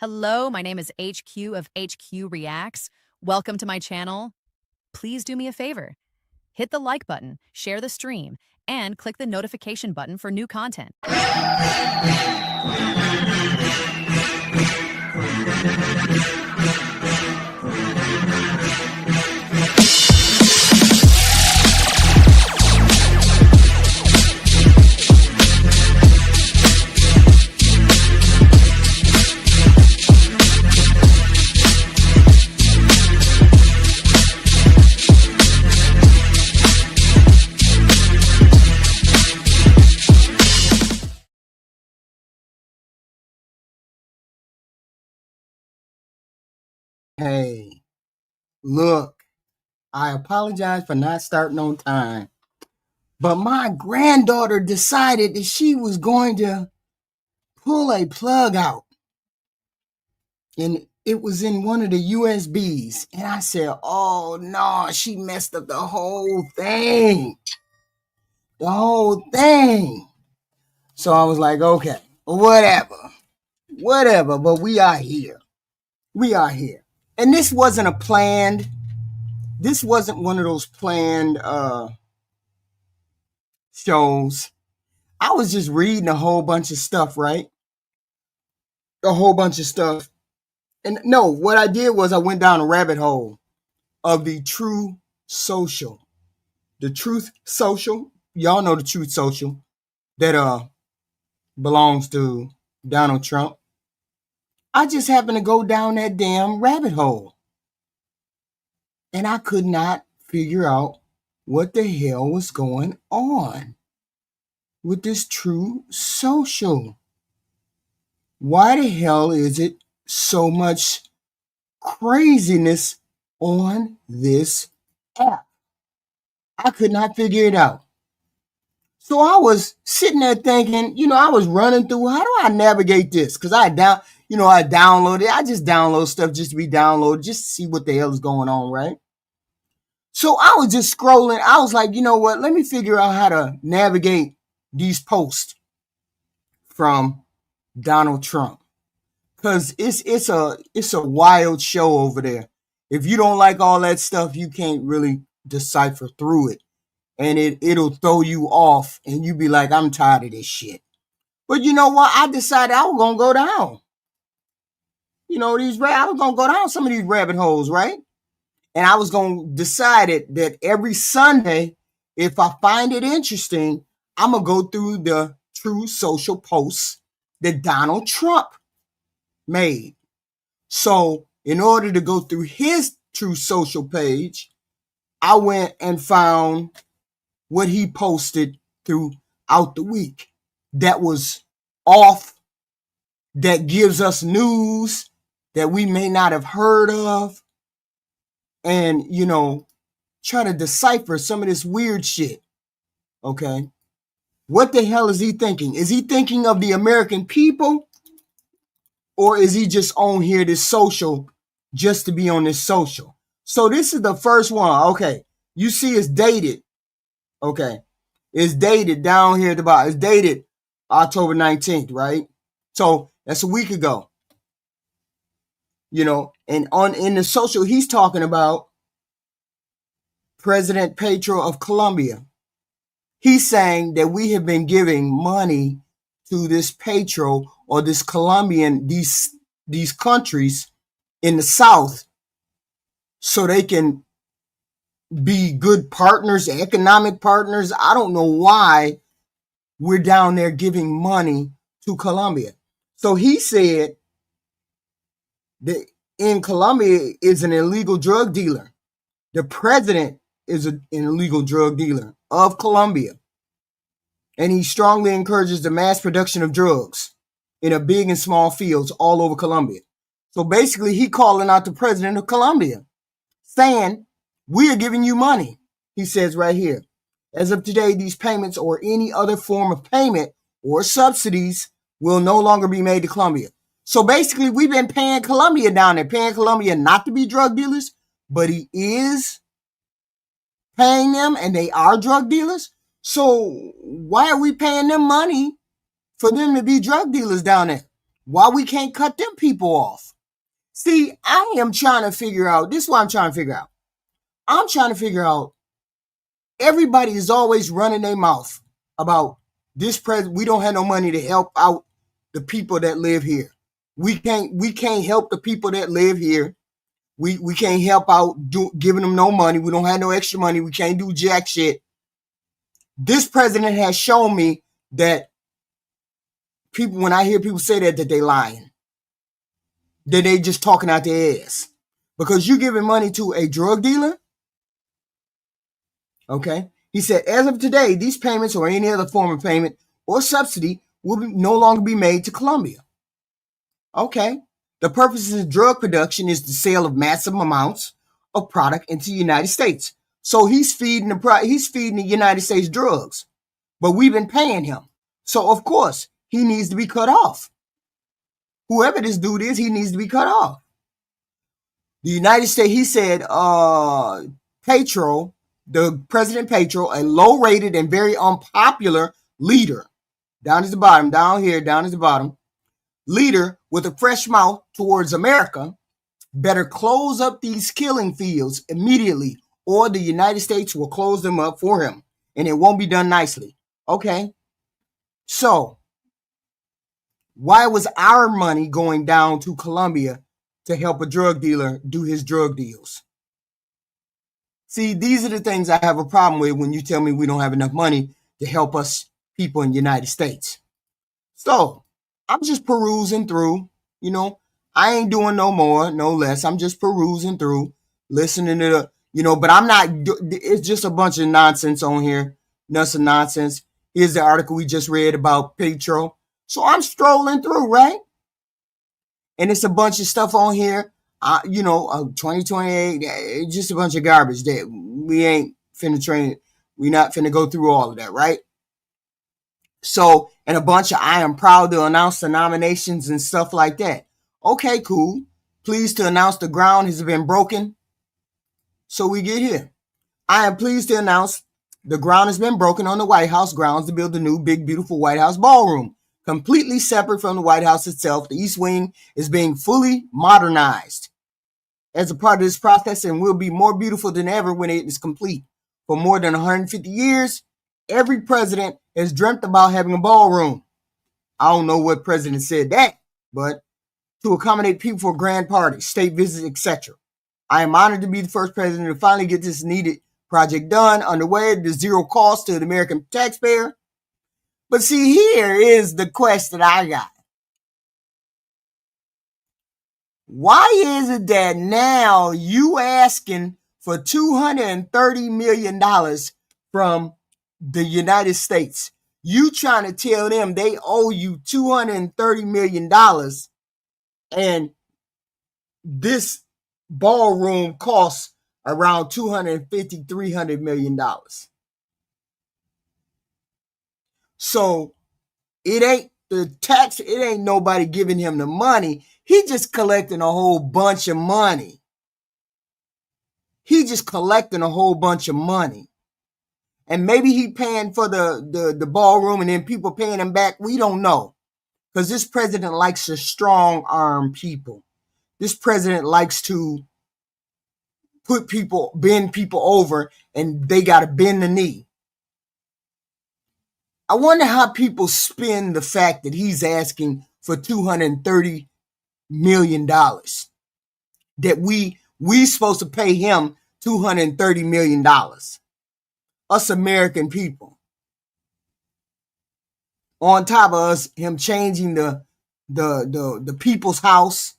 Hello, my name is HQ of HQ Reacts. Welcome to my channel. Please do me a favor. Hit the like button, share the stream, and click the notification button for new content. Hey, look, I apologize for not starting on time, but my granddaughter decided that she was going to pull a plug out, and it was in one of the USBs. And I said, oh no, she messed up the whole thing. The whole thing. So I was like, okay, whatever, but we are here. We are here. And this wasn't one of those planned shows. I was just reading a whole bunch of stuff, right? A whole bunch of stuff. And no, what I did was I went down a rabbit hole of the Truth Social. The Truth Social, y'all know the Truth Social that belongs to Donald Trump. I just happened to go down that damn rabbit hole. And I could not figure out what the hell was going on with this Truth Social. Why the hell is it so much craziness on this app? I could not figure it out. So I was sitting there thinking, I was running through, how do I navigate this? Because I downloaded it. I just download stuff just to be downloaded, just to see what the hell is going on, right? So I was just scrolling. I was like, you know what? Let me figure out how to navigate these posts from Donald Trump. Because it's a wild show over there. If you don't like all that stuff, you can't really decipher through it. And it'll throw you off and you be like, I'm tired of this shit. But you know what? I decided I was going to go down. I was going to go down some of these rabbit holes, right? And I was going to decide that every Sunday, if I find it interesting, I'm going to go through the Truth Social posts that Donald Trump made. So in order to go through his Truth Social page, I went and found what he posted throughout the week that was off, that gives us news that we may not have heard of, and, try to decipher some of this weird shit. Okay. What the hell is he thinking? Is he thinking of the American people? Or is he just on here, this social, just to be on this social? So this is the first one. Okay. You see it's dated. Okay. It's dated down here at the bottom. It's dated October 19th, right? So that's a week ago. And in the social, he's talking about President Petro of Colombia. He's saying that we have been giving money to this Petro or this Colombian, these countries in the South, so they can be good partners, economic partners. I don't know why we're down there giving money to Colombia. So he said that in Colombia is an illegal drug dealer. The president is an illegal drug dealer of Colombia. And he strongly encourages the mass production of drugs in a big and small fields all over Colombia. So basically, he calling out the president of Colombia, saying, we are giving you money. He says right here, as of today, these payments or any other form of payment or subsidies will no longer be made to Colombia. So basically, we've been paying Colombia down there, paying Colombia not to be drug dealers, but he is paying them and they are drug dealers. So why are we paying them money for them to be drug dealers down there? Why we can't cut them people off? See, I am trying to figure out, this is what I'm trying to figure out. I'm trying to figure out, everybody is always running their mouth about this president. We don't have no money to help out the people that live here. We can't help the people that live here. We can't help out giving them no money. We don't have no extra money. We can't do jack shit. This president has shown me that people, when I hear people say that they lying, that they just talking out their ass. Because you giving money to a drug dealer, okay? He said, as of today, these payments or any other form of payment or subsidy will no longer be made to Colombia. Okay. The purpose of drug production is the sale of massive amounts of product into the United States. So he's feeding the United States drugs, but we've been paying him. So of course he needs to be cut off. Whoever this dude is, he needs to be cut off. The United States, he said, Petro, the President Petro, a low-rated and very unpopular leader, down at the bottom, down here, down at the bottom, leader with a fresh mouth towards America, better close up these killing fields immediately, or the United States will close them up for him, and it won't be done nicely. Okay, so why was our money going down to Colombia to help a drug dealer do his drug deals? See, these are the things I have a problem with when you tell me we don't have enough money to help us people in the United States. So I'm just perusing through, I ain't doing no more, no less. I'm just perusing through, listening to but I'm not, it's just a bunch of nonsense on here. Nothing nonsense. Here's the article we just read about Petro. So I'm strolling through, right? And it's a bunch of stuff on here. 2028, just a bunch of garbage that we ain't finna train. We not finna go through all of that, right? So, and a bunch of I am proud to announce the nominations and stuff like that. Okay, cool. Pleased to announce the ground has been broken. So we get here. I am pleased to announce the ground has been broken on the White House grounds to build a new big, beautiful White House ballroom. Completely separate from the White House itself, the East Wing is being fully modernized as a part of this process and will be more beautiful than ever when it is complete. For more than 150 years, every president has dreamt about having a ballroom. I don't know what president said that, but to accommodate people for grand parties, state visits, etc. I am honored to be the first president to finally get this needed project done, underway at zero cost to the American taxpayer. But see, here is the question I got. Why is it that now you asking for $230 million from the United States? You trying to tell them they owe you $230 million and this ballroom costs around $250, $300 million. So it ain't the tax, it ain't nobody giving him the money. He just collecting a whole bunch of money. He just collecting a whole bunch of money. And maybe he paying for the ballroom and then people paying him back. We don't know. Because this president likes to strong arm people. This president likes to bend people over, and they got to bend the knee. I wonder how people spin the fact that he's asking for $230 million. That we supposed to pay him $230 million. Us American people. On top of us, him changing the people's house.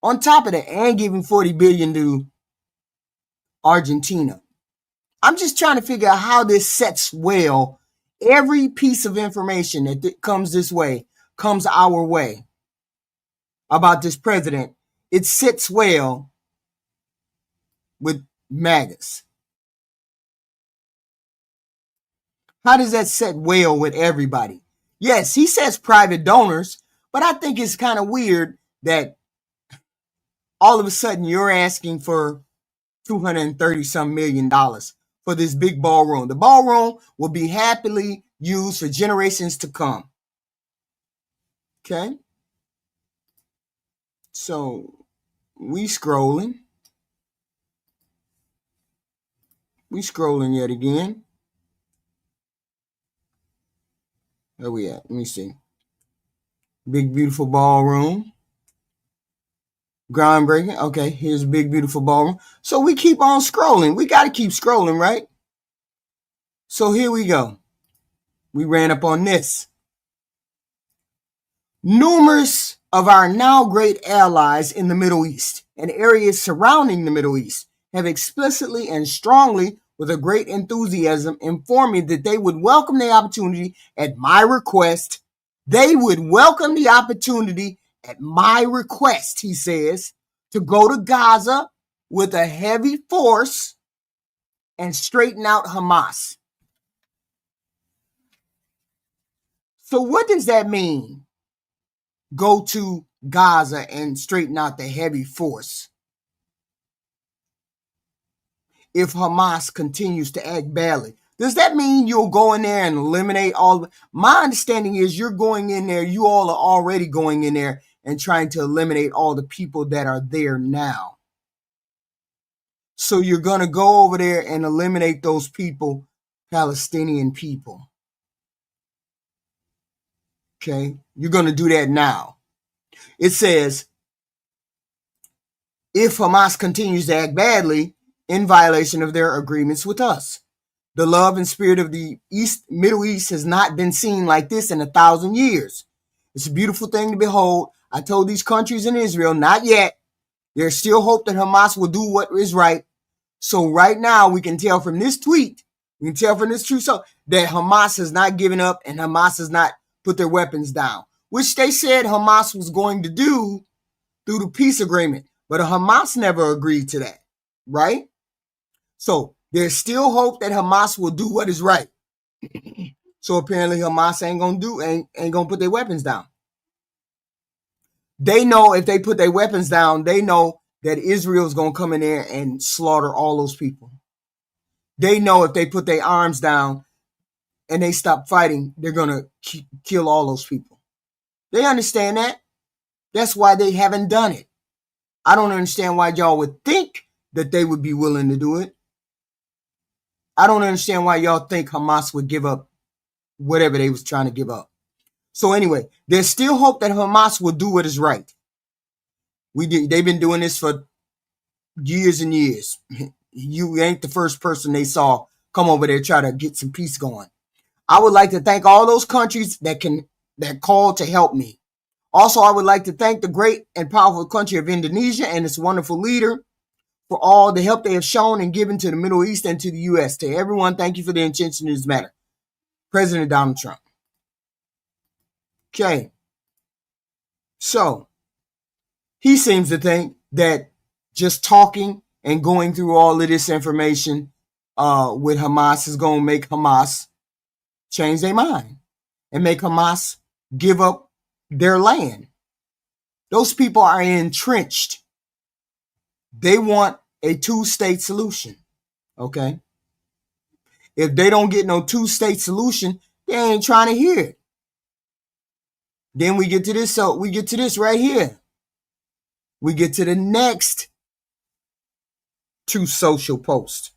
On top of that, and giving $40 billion to Argentina. I'm just trying to figure out how this sets well. Every piece of information that comes this way, comes our way about this president, it sits well with MAGAs. How does that set well with everybody? Yes, he says private donors, but I think it's kind of weird that all of a sudden you're asking for $230-some million for this big ballroom. The ballroom will be happily used for generations to come. Okay? So we scrolling. We scrolling yet again. Where we at? Let me see. Big beautiful ballroom. Groundbreaking. Okay, here's a big beautiful ballroom. So we keep on scrolling. We got to keep scrolling, right? So here we go. We ran up on this. Numerous of our now great allies in the Middle East and areas surrounding the Middle East have explicitly and strongly, with a great enthusiasm, informed me that they would welcome the opportunity at my request. They would welcome the opportunity at my request, he says, to go to Gaza with a heavy force and straighten out Hamas. So what does that mean? Go to Gaza and straighten out the heavy force. If Hamas continues to act badly, does that mean you'll go in there and eliminate all? My understanding is you're going in there, you all are already going in there and trying to eliminate all the people that are there now. So you're going to go over there and eliminate those people, Palestinian people. Okay, you're going to do that now. It says, if Hamas continues to act badly in violation of their agreements with us. The love and spirit of the Middle East has not been seen like this in 1,000 years. It's a beautiful thing to behold. I told these countries in Israel, not yet. There's still hope that Hamas will do what is right. So right now, we can tell from this tweet, we can tell from this truth that Hamas has not given up and Hamas has not put their weapons down, which they said Hamas was going to do through the peace agreement. But Hamas never agreed to that, right? So there's still hope that Hamas will do what is right. So apparently Hamas ain't gonna put their weapons down. They know if they put their weapons down, they know that Israel's gonna come in there and slaughter all those people. They know if they put their arms down and they stop fighting, they're gonna kill all those people. They understand that. That's why they haven't done it. I don't understand why y'all would think that they would be willing to do it. I don't understand why y'all think Hamas would give up whatever they was trying to give up. So anyway, there's still hope that Hamas will do what is right. They've been doing this for years and years. You ain't the first person they saw come over there try to get some peace going. I would like to thank all those countries that called to help me. Also, I would like to thank the great and powerful country of Indonesia and its wonderful leader for all the help they have shown and given to the Middle East and to the U.S. To everyone, thank you for the attention in this matter. President Donald Trump. Okay. So, he seems to think that just talking and going through all of this information with Hamas is going to make Hamas change their mind and make Hamas give up their land. Those people are entrenched. They want a two-state solution. Okay? If they don't get no two-state solution, they ain't trying to hear it. Then we get to this. So we get to this right here. We get to the next Truth Social post.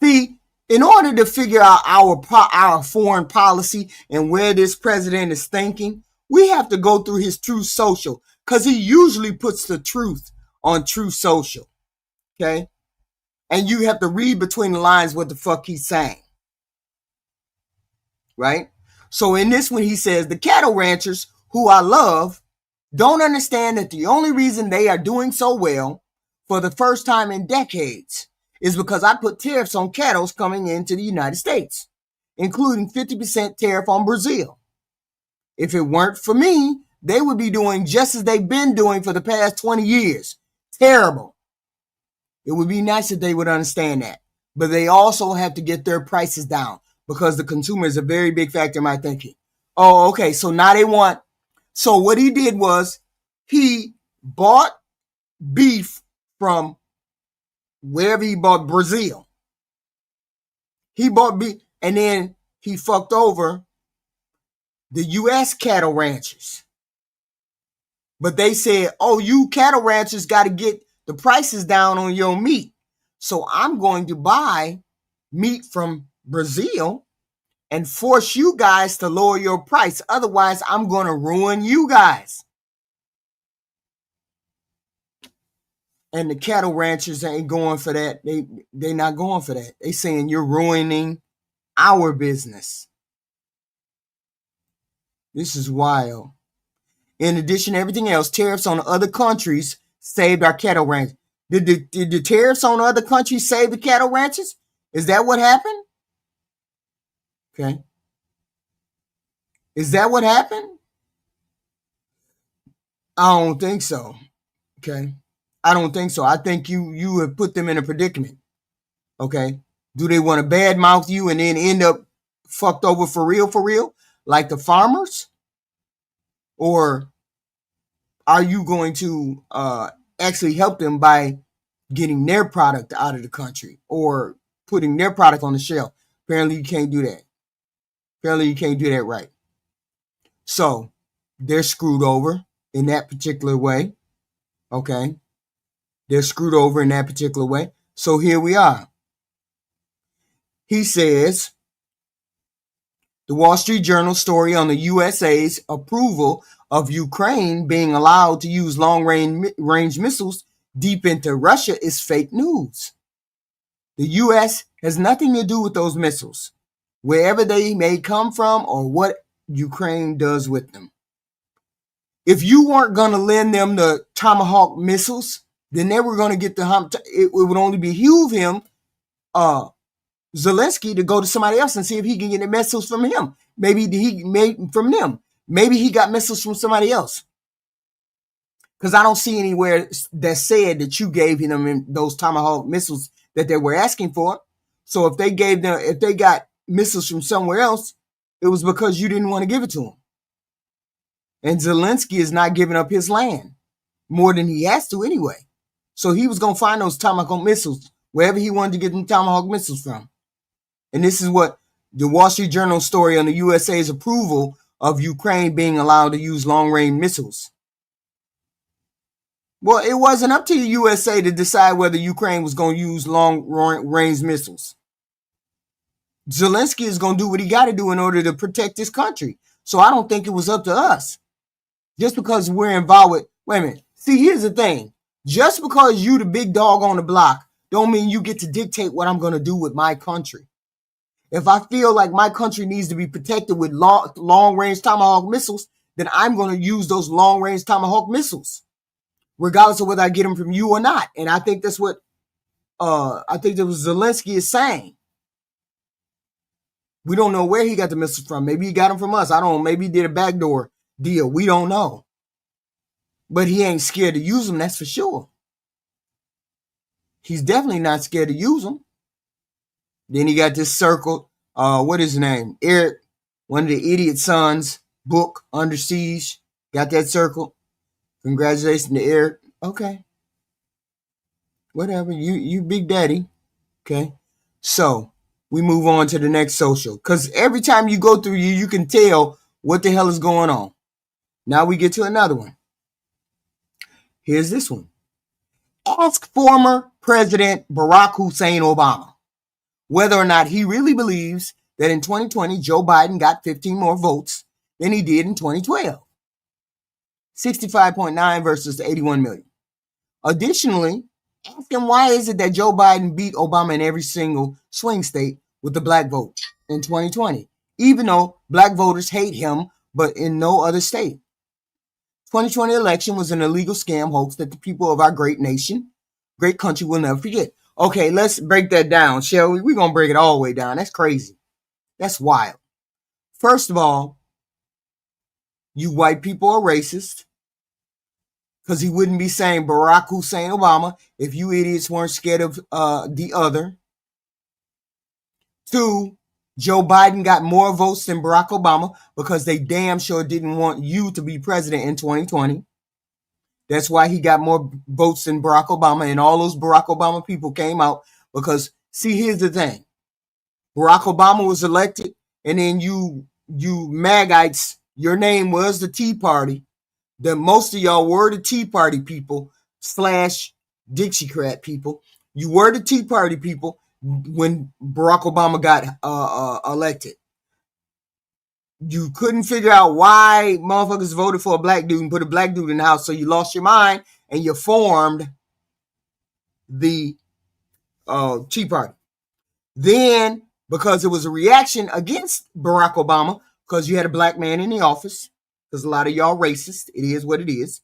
See, in order to figure out our foreign policy and where this president is thinking, we have to go through his Truth Social because he usually puts the truth on Truth Social. Okay? And you have to read between the lines what the fuck he's saying. Right? So in this one, he says, the cattle ranchers, who I love, don't understand that the only reason they are doing so well for the first time in decades is because I put tariffs on cattle coming into the United States, including 50% tariff on Brazil. If it weren't for me, they would be doing just as they've been doing for the past 20 years. Terrible. It would be nice if they would understand that. But they also have to get their prices down because the consumer is a very big factor in my thinking. Oh, okay. So now they want. So what he did was he bought beef from wherever he bought, Brazil. He bought beef and then he fucked over the U.S. cattle ranchers. But they said, oh, you cattle ranchers got to get the prices down on your meat. So I'm going to buy meat from Brazil and force you guys to lower your price. Otherwise, I'm going to ruin you guys. And the cattle ranchers ain't going for that. They not going for that. They saying you're ruining our business. This is wild. In addition to everything else, tariffs on other countries saved our cattle ranchers. Did the tariffs on other countries save the cattle ranchers? Is that what happened? Okay. Is that what happened? I don't think so. Okay. I don't think so. I think you have put them in a predicament. Okay. Do they want to badmouth you and then end up fucked over for real, like the farmers? Or are you going to actually help them by getting their product out of the country or putting their product on the shelf? Apparently, you can't do that. Apparently, you can't do that right. So they're screwed over in that particular way. Okay. They're screwed over in that particular way. So here we are. He says, the Wall Street Journal story on the USA's approval of Ukraine being allowed to use long-range missiles deep into Russia is fake news. The U.S. has nothing to do with those missiles, wherever they may come from or what Ukraine does with them. If you weren't going to lend them the Tomahawk missiles, then they were going to get it would only behoove him, Zelensky, to go to somebody else and see if he can get the missiles from him. Maybe he made from them. Maybe he got missiles from somebody else. Because I don't see anywhere that said that you gave them those Tomahawk missiles that they were asking for. So if they got missiles from somewhere else, it was because you didn't want to give it to them. And Zelensky is not giving up his land more than he has to anyway. So he was going to find those Tomahawk missiles wherever he wanted to get them Tomahawk missiles from. And this is what the Wall Street Journal story on the USA's approval of Ukraine being allowed to use long-range missiles. Well, it wasn't up to the USA to decide whether Ukraine was going to use long-range missiles. Zelensky is going to do what he got to do in order to protect his country. So I don't think it was up to us. Just because we're involved with, wait a minute. See, here's the thing. Just because you the big dog on the block don't mean you get to dictate what I'm going to do with my country. If I feel like my country needs to be protected with long-range Tomahawk missiles, then I'm going to use those long-range Tomahawk missiles, regardless of whether I get them from you or not. And I think that's what Zelensky is saying. We don't know where he got the missiles from. Maybe he got them from us. I don't know. Maybe he did a backdoor deal. We don't know. But he ain't scared to use them, that's for sure. He's definitely not scared to use them. Then he got this circle. What is his name? Eric, one of the idiot sons, book, Under Siege. Got that circle. Congratulations to Eric. Okay. Whatever. You big daddy. Okay. So we move on to the next social. Because every time you go through you can tell what the hell is going on. Now we get to another one. Here's this one. Ask former President Barack Hussein Obama whether or not he really believes that in 2020 Joe Biden got 15 more votes than he did in 2012. 65.9 versus 81 million. Additionally, ask him why is it that Joe Biden beat Obama in every single swing state with the black vote in 2020, even though black voters hate him, but in no other state. 2020 election was an illegal scam hoax that the people of our great nation, great country will never forget. Okay, let's break that down, shall we? We're going to break it all the way down. That's crazy. That's wild. First of all, you white people are racist because he wouldn't be saying Barack Hussein Obama if you idiots weren't scared of the other. 2, Joe Biden got more votes than Barack Obama because they damn sure didn't want you to be president in 2020. That's why he got more votes than Barack Obama, and all those Barack Obama people came out because, see, here's the thing. Barack Obama was elected, and then you Magites, your name was the Tea Party. that most of y'all were the Tea Party people slash Dixiecrat people. You were the Tea Party people when Barack Obama got elected. You couldn't figure out why motherfuckers voted for a black dude and put a black dude in the house, so you lost your mind and you formed the Tea Party. Then, because it was a reaction against Barack Obama, because you had a black man in the office, because a lot of y'all racist, it is what it is,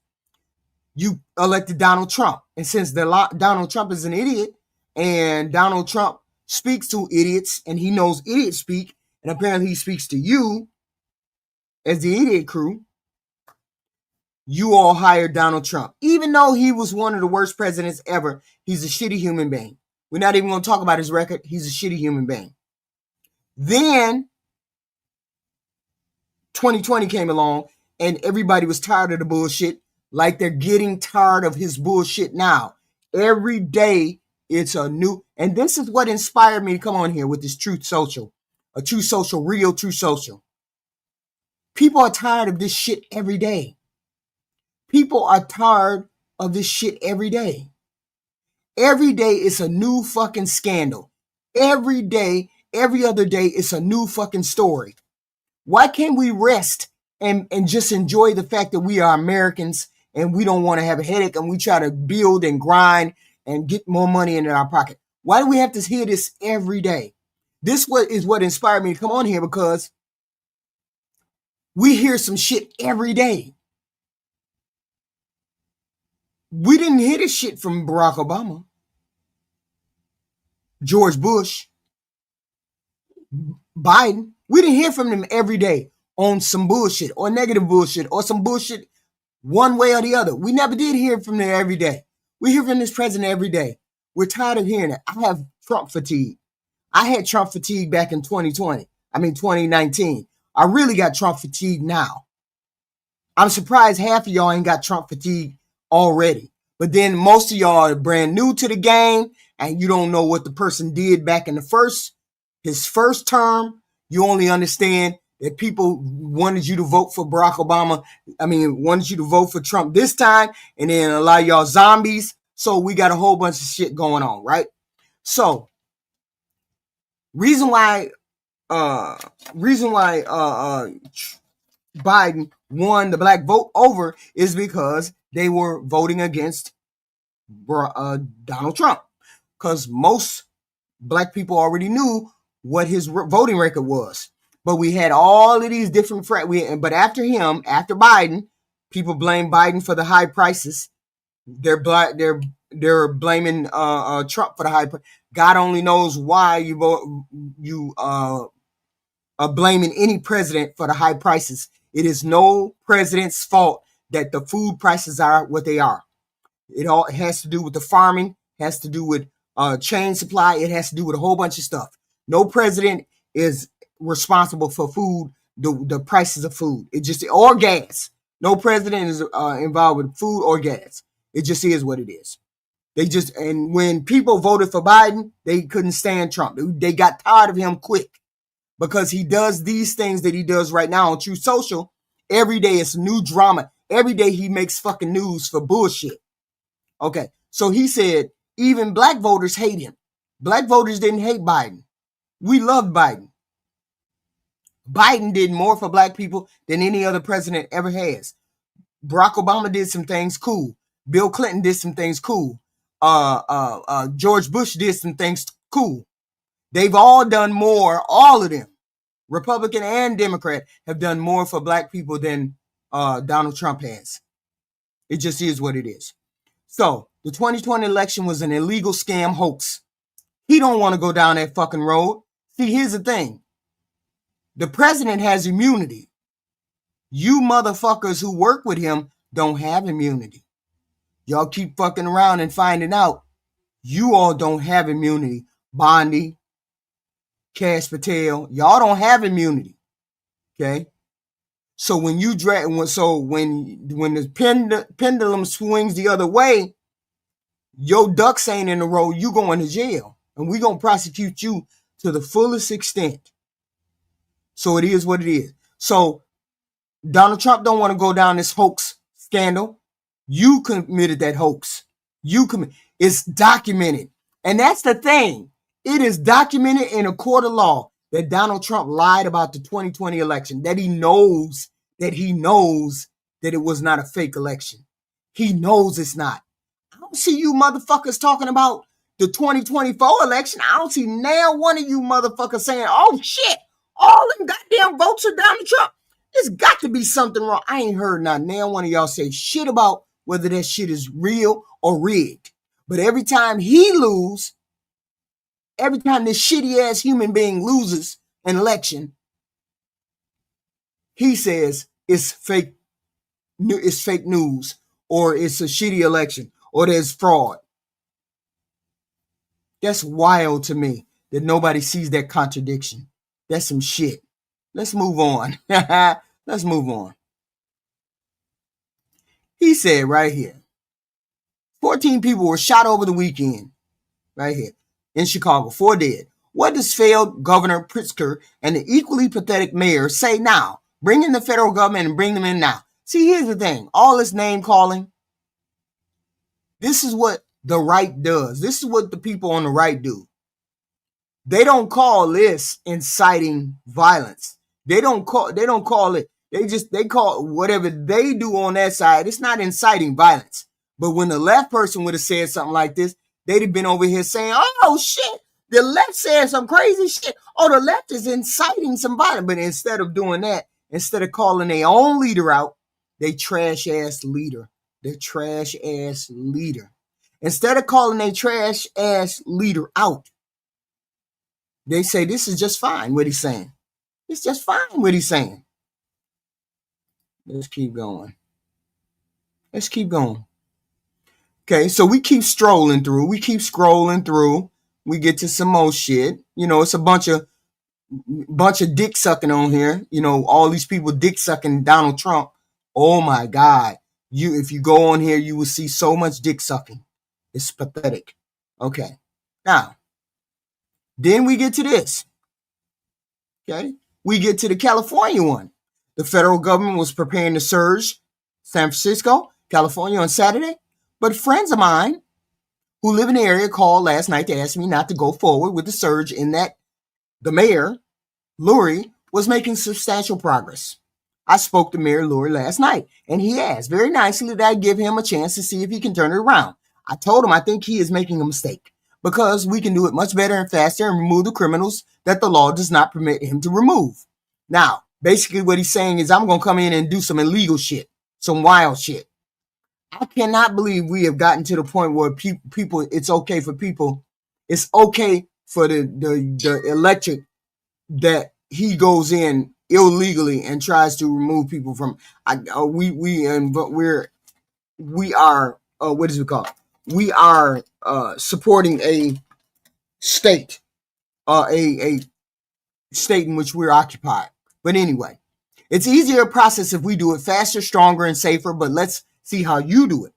you elected Donald Trump. And since Donald Trump is an idiot, and Donald Trump speaks to idiots, and he knows idiots speak, and apparently he speaks to you as the idiot crew, you all hired Donald Trump. Even though he was one of the worst presidents ever, he's a shitty human being. We're not even going to talk about his record. He's a shitty human being. Then 2020 came along and everybody was tired of the bullshit, like they're getting tired of his bullshit now. Every day it's a new, and this is what inspired me to come on here with this Truth Social, a Truth Social, real Truth Social. People are tired of this shit every day. People are tired of this shit every day. Every day it's a new fucking scandal. Every day, every other day, it's a new fucking story. Why can't we rest and just enjoy the fact that we are Americans and we don't want to have a headache and we try to build and grind and get more money into our pocket? Why do we have to hear this every day? This is what inspired me to come on here, because we hear some shit every day. We didn't hear this shit from Barack Obama, George Bush, Biden. We didn't hear from them every day on some bullshit or negative bullshit or some bullshit one way or the other. We never did hear from them every day. We hear from this president every day. We're tired of hearing it. I have Trump fatigue. I had Trump fatigue back in 2019. I really got Trump fatigue now. I'm surprised half of y'all ain't got Trump fatigue already. But then most of y'all are brand new to the game and you don't know what the person did back in his first term. You only understand that people wanted you to vote for Barack Obama. Wanted you to vote for Trump this time, and then a lot of y'all zombies. So we got a whole bunch of shit going on, right? So reason why Biden won the black vote over is because they were voting against Donald Trump, because most black people already knew what his voting record was. But we had all of these different but after Biden, people blame Biden for the high prices. They're blaming Trump for the high price. God only knows why you are blaming any president for the high prices. It is no president's fault that the food prices are what they are. It has to do with the farming, has to do with chain supply. It has to do with a whole bunch of stuff. No president is responsible for food, the prices of food. Or gas. No president is involved with food or gas. It just is what it is. And when people voted for Biden, they couldn't stand Trump. They got tired of him quick, because he does these things that he does right now on Truth Social. Every day it's new drama. Every day he makes fucking news for bullshit. Okay, so he said even black voters hate him. Black voters didn't hate Biden. We loved Biden. Biden did more for black people than any other president ever has. Barack Obama did some things cool. Bill Clinton did some things cool. George Bush did some things cool. They've all done more, all of them, Republican and Democrat, have done more for black people than Donald Trump has. It just is what it is. So the 2020 election was an illegal scam hoax. He don't want to go down that fucking road. See, here's the thing. The president has immunity. You motherfuckers who work with him don't have immunity. Y'all keep fucking around and finding out you all don't have immunity. Bondi, Cash Patel, y'all don't have immunity. Okay? So when you when the pendulum swings the other way, your ducks ain't in a row, you going to jail. And we gonna prosecute you to the fullest extent. So it is what it is. So Donald Trump don't want to go down this hoax scandal. You committed that hoax. It's documented. And that's the thing. It is documented in a court of law that Donald Trump lied about the 2020 election, that he knows that it was not a fake election. He knows it's not. I don't see you motherfuckers talking about the 2024 election. I don't see now one of you motherfuckers saying, oh shit, all them goddamn votes are Donald Trump. There's got to be something wrong. I ain't heard not now one of y'all say shit about whether that shit is real or rigged. But every time he lose, every time this shitty ass human being loses an election, he says it's fake news, or it's a shitty election, or there's fraud. That's wild to me that nobody sees that contradiction. That's some shit. Let's move on. Let's move on. He said right here, 14 people were shot over the weekend, right here in Chicago, 4 dead. What does failed Governor Pritzker and the equally pathetic mayor say now? Bring in the federal government and bring them in now. See, here's the thing. All this name calling, this is what the right does. This is what the people on the right do. They don't call this inciting violence. They don't call it. They call whatever they do on that side. It's not inciting violence. But when the left person would have said something like this, they'd have been over here saying, oh shit, the left said some crazy shit. Oh, the left is inciting some violence. But instead of doing that, instead of calling their own leader out, they trash ass leader. The trash ass leader. Instead of calling their trash ass leader out, they say this is just fine what he's saying. It's just fine what he's saying. Let's keep going. Let's keep going. Okay, so we keep strolling through. We keep scrolling through. We get to some more shit. You know, it's a bunch of dick sucking on here. You know, all these people dick sucking Donald Trump. Oh my God. If you go on here, you will see so much dick sucking. It's pathetic. Okay. Now, then we get to this. Okay. We get to the California one. The federal government was preparing to surge San Francisco, California on Saturday. But friends of mine who live in the area called last night to ask me not to go forward with the surge, in that the mayor, Lurie, was making substantial progress. I spoke to Mayor Lurie last night, and he asked very nicely that I give him a chance to see if he can turn it around. I told him I think he is making a mistake, because we can do it much better and faster and remove the criminals that the law does not permit him to remove. Now, basically what he's saying is I'm going to come in and do some illegal shit, some wild shit. I cannot believe we have gotten to the point where people, it's okay for the electric that he goes in illegally and tries to remove people from. We are what is it called? We are supporting a state, a state in which we're occupied. But anyway, it's easier to process if we do it faster, stronger, and safer. But let's see how you do it.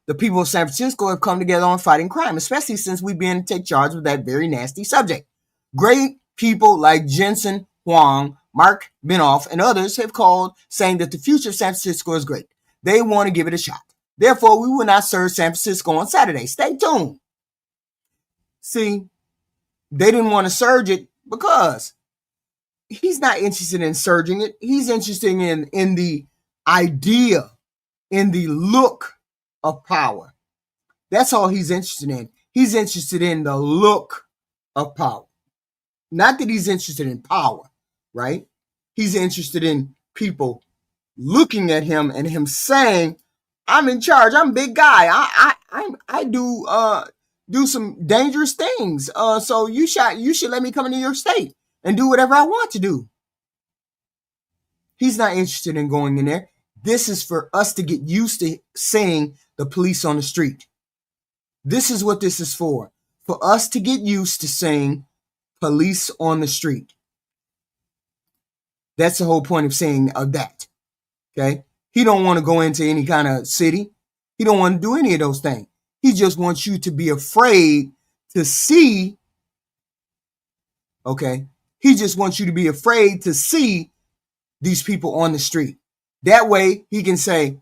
The people of San Francisco have come together on fighting crime, especially since we've been to take charge of that very nasty subject. Great people like Jensen Huang, Mark Benoff, and others have called, saying that the future of San Francisco is great. They want to give it a shot. Therefore, we will not surge San Francisco on Saturday. Stay tuned. See, they didn't want to surge it because he's not interested in surging it. He's interested in the idea, in the look of power. That's all he's interested in. He's interested in the look of power. Not that he's interested in power, right? He's interested in people looking at him and him saying, I'm in charge. I'm a big guy. I do some dangerous things. So you should let me come into your state and do whatever I want to do. He's not interested in going in there. This is for us to get used to seeing the police on the street. This is what this is for us to get used to seeing police on the street. That's the whole point of saying that. Okay? He don't want to go into any kind of city. He don't want to do any of those things. He just wants you to be afraid to see. Okay? He just wants you to be afraid to see these people on the street. That way he can say,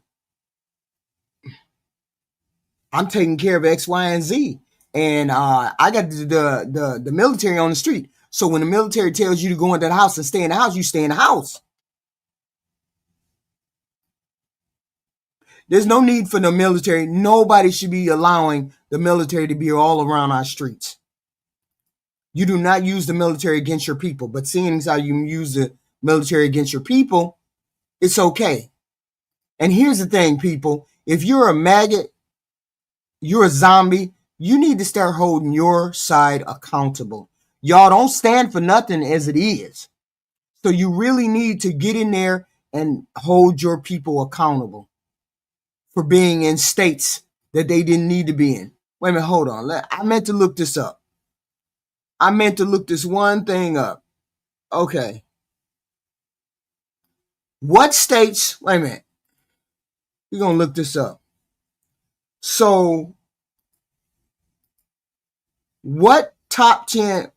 I'm taking care of X, Y, and Z. And I got the military on the street. So when the military tells you to go into the house and stay in the house, you stay in the house. There's no need for the military. Nobody should be allowing the military to be all around our streets. You do not use the military against your people, but seeing as how you use the military against your people, it's okay. And here's the thing, people. If you're a maggot, you're a zombie, you need to start holding your side accountable. Y'all don't stand for nothing as it is. So you really need to get in there and hold your people accountable for being in states that they didn't need to be in. Wait a minute, hold on. I meant to look this up. I meant to look this one thing up. Okay. What states, wait a minute. We're going to look this up. So, what top 10,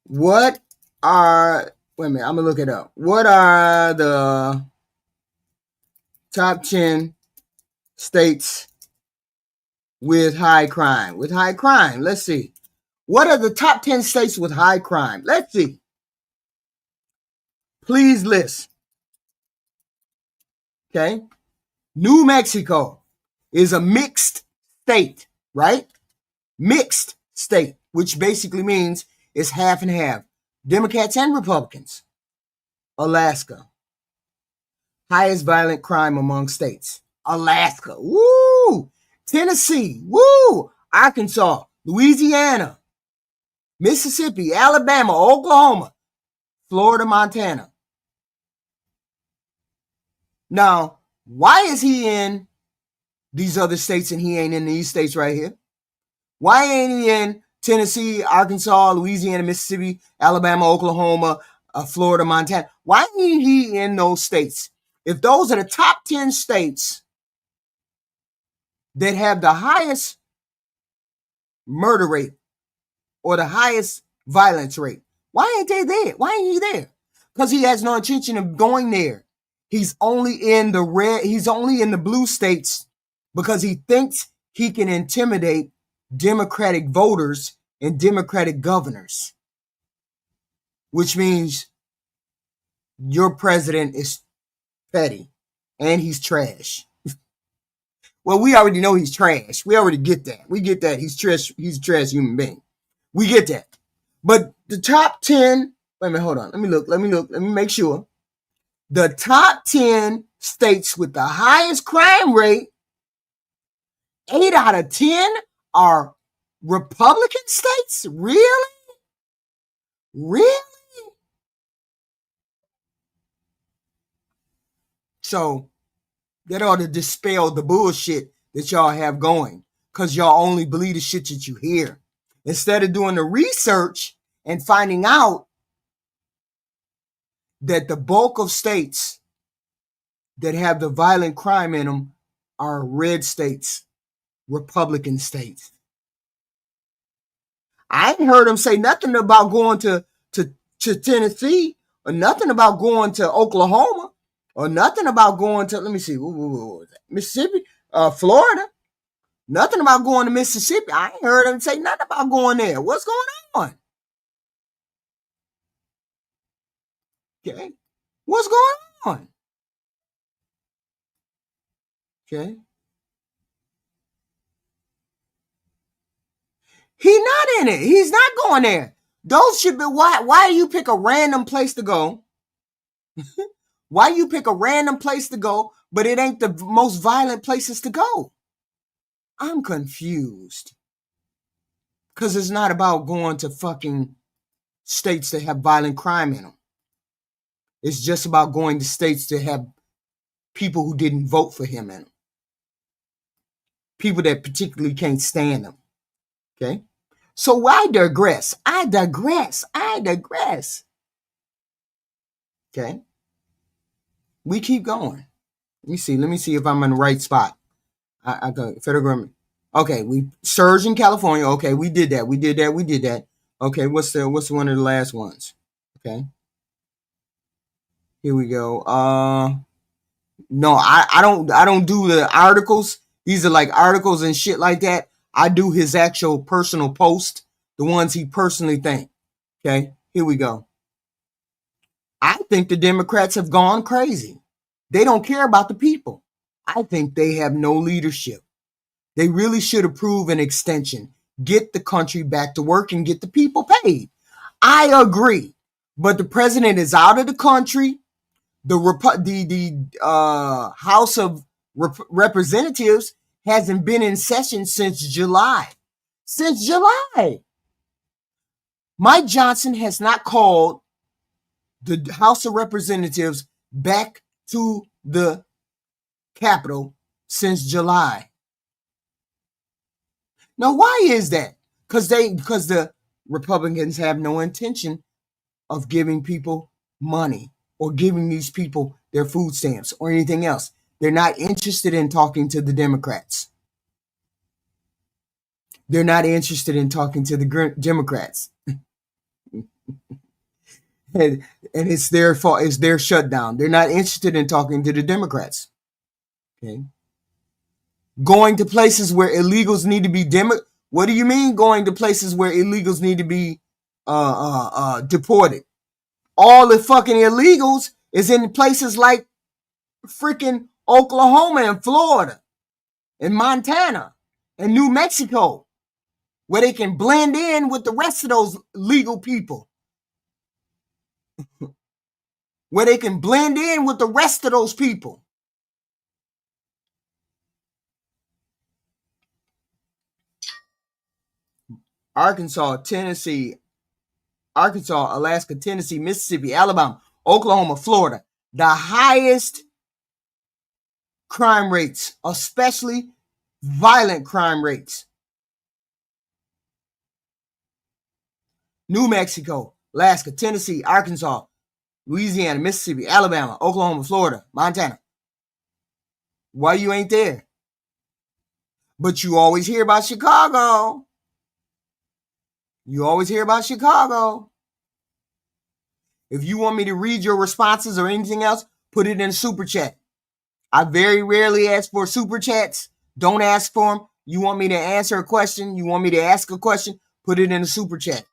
what are, wait a minute, I'm going to look it up. What are the top 10 states with high crime? With high crime, let's see. What are the top 10 states with high crime? Let's see. Please list. Okay. New Mexico is a mixed state, right? Mixed state, which basically means it's half and half. Democrats and Republicans. Alaska. Highest violent crime among states. Alaska. Woo! Tennessee. Woo! Arkansas. Louisiana. Mississippi. Alabama. Oklahoma. Florida. Montana. Now, why is he in these other states and he ain't in these states right here? Why ain't he in Tennessee, Arkansas, Louisiana, Mississippi, Alabama, Oklahoma, Florida, Montana? Why ain't he in those states? If those are the top 10 states that have the highest murder rate or the highest violence rate, why ain't they there? Why ain't he there? Because he has no intention of going there. He's only in the red, he's only in the blue states because he thinks he can intimidate Democratic voters and Democratic governors, which means your president is petty and he's trash. Well, we already know he's trash. We already get that. We get that. He's trash. He's a trash human being. We get that. But the top 10, wait a minute, hold on. Let me look. Let me make sure. The top 10 states with the highest crime rate, 8 out of 10 are Republican states? Really? Really? So that ought to dispel the bullshit that y'all have going, because y'all only believe the shit that you hear. Instead of doing the research and finding out that the bulk of states that have the violent crime in them are red states, Republican states. I ain't heard him say nothing about going to Tennessee, or nothing about going to Oklahoma, or nothing about going to, let me see, Mississippi, Florida. Nothing about going to Mississippi. I ain't heard him say nothing about going there. What's going on? Okay. What's going on? Okay. He's not in it. He's not going there. Those should be, why do you pick a random place to go? Why you pick a random place to go, but it ain't the most violent places to go? I'm confused. Because it's not about going to fucking states that have violent crime in them. It's just about going to states that have people who didn't vote for him in them. People that particularly can't stand him. Okay? So I digress. I digress. Okay? We keep going. Let me see if I'm in the right spot. I go federal government. Okay, we surge in California. Okay, we did that. Okay, what's one of the last ones? Okay. Here we go. No, I don't do the articles. These are like articles and shit like that. I do his actual personal post, the ones he personally think. Okay, here we go. I think the Democrats have gone crazy. They don't care about the people. I think they have no leadership. They really should approve an extension, get the country back to work, and get the people paid. I agree, but the president is out of the country. The House of Representatives hasn't been in session since July. Since July, Mike Johnson has not called the House of Representatives back to the Capitol since July. Now, why is that? Because the Republicans have no intention of giving people money or giving these people their food stamps or anything else. They're not interested in talking to the Democrats. They're not interested in talking to the Democrats. And it's their fault. It's their shutdown. They're not interested in talking to the Democrats. Okay. Going to places where illegals need to be What do you mean going to places where illegals need to be deported? All the fucking illegals is in places like freaking Oklahoma and Florida and Montana and New Mexico, where they can blend in with the rest of those legal people. Where they can blend in with the rest of those people. Arkansas, Alaska, Tennessee, Mississippi, Alabama, Oklahoma, Florida. The highest crime rates, especially violent crime rates. New Mexico, Alaska, Tennessee, Arkansas, Louisiana, Mississippi, Alabama, Oklahoma, Florida, Montana. Why you ain't there? But you always hear about Chicago. You always hear about Chicago. If you want me to read your responses or anything else, put it in super chat. I very rarely ask for super chats. Don't ask for them. You want me to answer a question? You want me to ask a question? Put it in a super chat.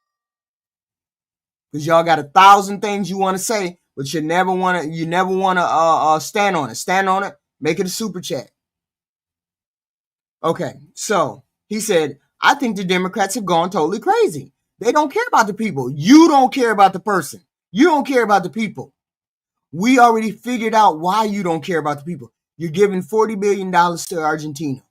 Because y'all got 1,000 things you want to say, but you never want to stand on it. Stand on it. Make it a super chat. Okay, so he said, I think the Democrats have gone totally crazy. They don't care about the people. You don't care about the person. You don't care about the people. We already figured out why you don't care about the people. You're giving $40 billion to Argentina.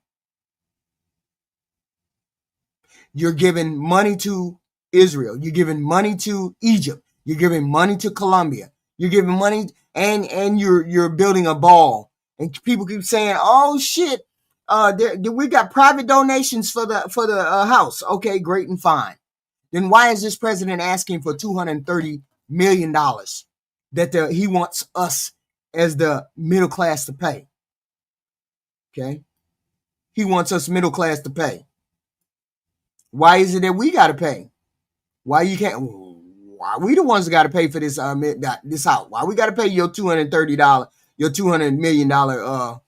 You're giving money to Israel. You're giving money to Egypt. You're giving money to Colombia. You're giving money and you're building a ball. And people keep saying, "Oh shit, we got private donations for the house." Okay, great and fine. Then why is this president asking for $230 million that he wants us as the middle class to pay? Okay, he wants us middle class to pay. Why is it that we got to pay? Why you can't? Why we the ones that got to pay for this this house? Why we got to pay your $230, your $200 million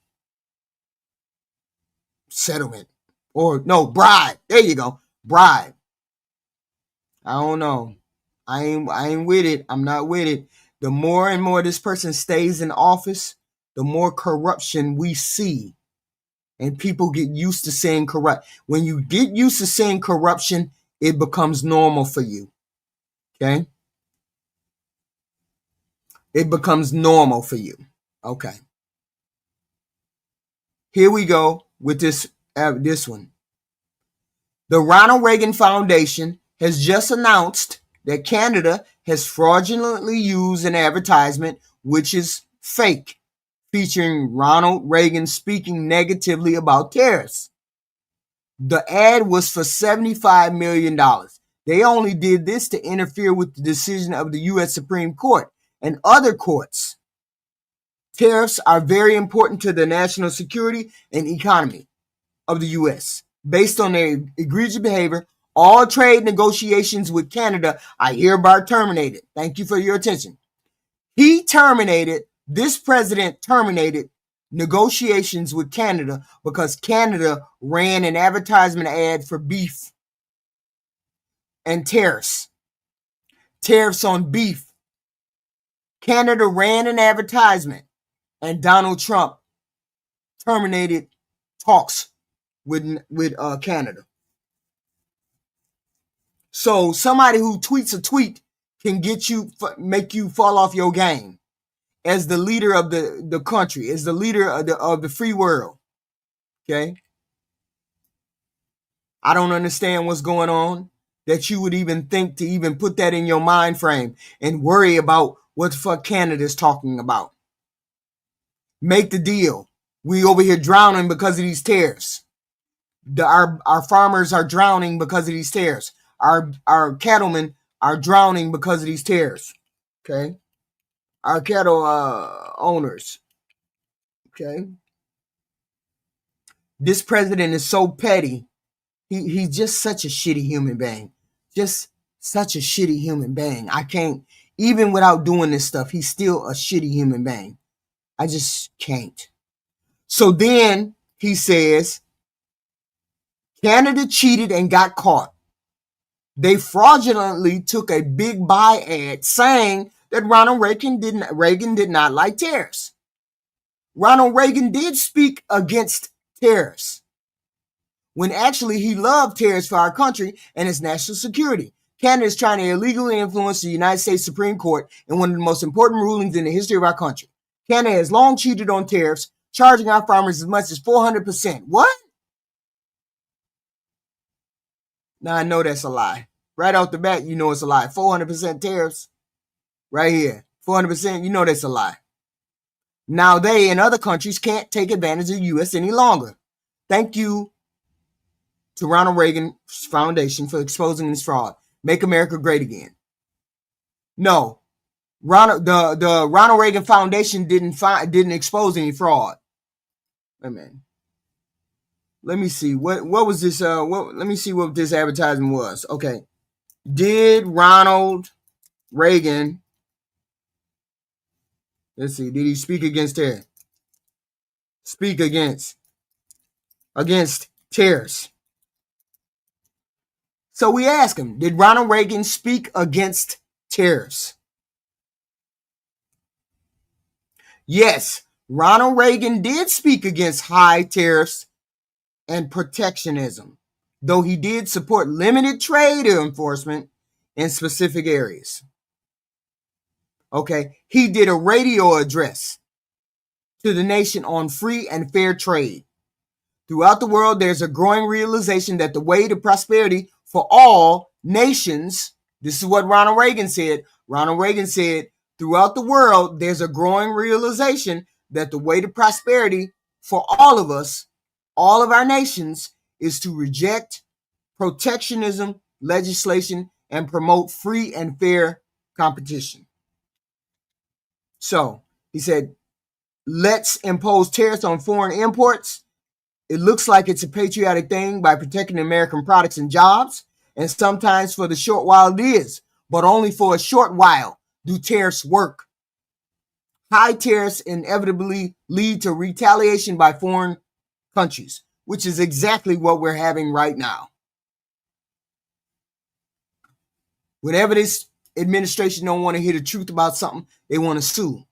settlement, or no bribe? There you go, bribe. I don't know. I ain't with it. I'm not with it. The more and more this person stays in office, the more corruption we see. And people get used to saying corrupt. When you get used to saying corruption, it becomes normal for you. Okay? It becomes normal for you. Okay. Here we go with this one. The Ronald Reagan Foundation has just announced that Canada has fraudulently used an advertisement which is fake, featuring Ronald Reagan speaking negatively about tariffs. The ad was for $75 million. They only did this to interfere with the decision of the U.S. Supreme Court and other courts. Tariffs are very important to the national security and economy of the U.S. Based on their egregious behavior, all trade negotiations with Canada are hereby terminated. Thank you for your attention. This president terminated negotiations with Canada because Canada ran an advertisement ad for beef and tariffs. Tariffs on beef. Canada ran an advertisement, and Donald Trump terminated talks with Canada. So somebody who tweets a tweet can make you fall off your game as the leader of the country, as the leader of the free world. Okay? I don't understand what's going on that you would even think to even put that in your mind frame and worry about what the fuck Canada's talking about. Make the deal. We over here drowning because of these tariffs. Our farmers are drowning because of these tariffs. Our cattlemen are drowning because of these tariffs. Okay? Our cattle owners. Okay? This president is so petty. He's just such a shitty human being. Just such a shitty human being. I can't, even without doing this stuff, he's still a shitty human being. I just can't. So then he says, Canada cheated and got caught. They fraudulently took a big buy ad saying that Ronald Reagan did not like tariffs. Ronald Reagan did speak against tariffs, when actually he loved tariffs for our country and its national security. Canada is trying to illegally influence the United States Supreme Court in one of the most important rulings in the history of our country. Canada has long cheated on tariffs, charging our farmers as much as 400%. What? Now I know that's a lie. Right off the bat, you know it's a lie. 400% tariffs. Right here. 400%, you know that's a lie. Now they and other countries can't take advantage of the U.S. any longer. Thank you to Ronald Reagan Foundation for exposing this fraud. Make America great again. No, the Ronald Reagan Foundation didn't expose any fraud. Wait a minute. Let me see what was this. Let me see what this advertisement was. Okay, did Ronald Reagan? Let's see. Did he speak against terror? Speak against terrorists. So we ask him, did Ronald Reagan speak against tariffs? Yes, Ronald Reagan did speak against high tariffs and protectionism, though he did support limited trade enforcement in specific areas. Okay, he did a radio address to the nation on free and fair trade. Throughout the world, there's a growing realization that the way to prosperity for all nations, this is what Ronald Reagan said. Ronald Reagan said, throughout the world, there's a growing realization that the way to prosperity for all of us, all of our nations, is to reject protectionism legislation and promote free and fair competition. So he said, let's impose tariffs on foreign imports. It looks like it's a patriotic thing by protecting American products and jobs, and sometimes for the short while it is, but only for a short while do tariffs work. High tariffs inevitably lead to retaliation by foreign countries, which is exactly what we're having right now. Whenever this administration don't want to hear the truth about something, they want to sue.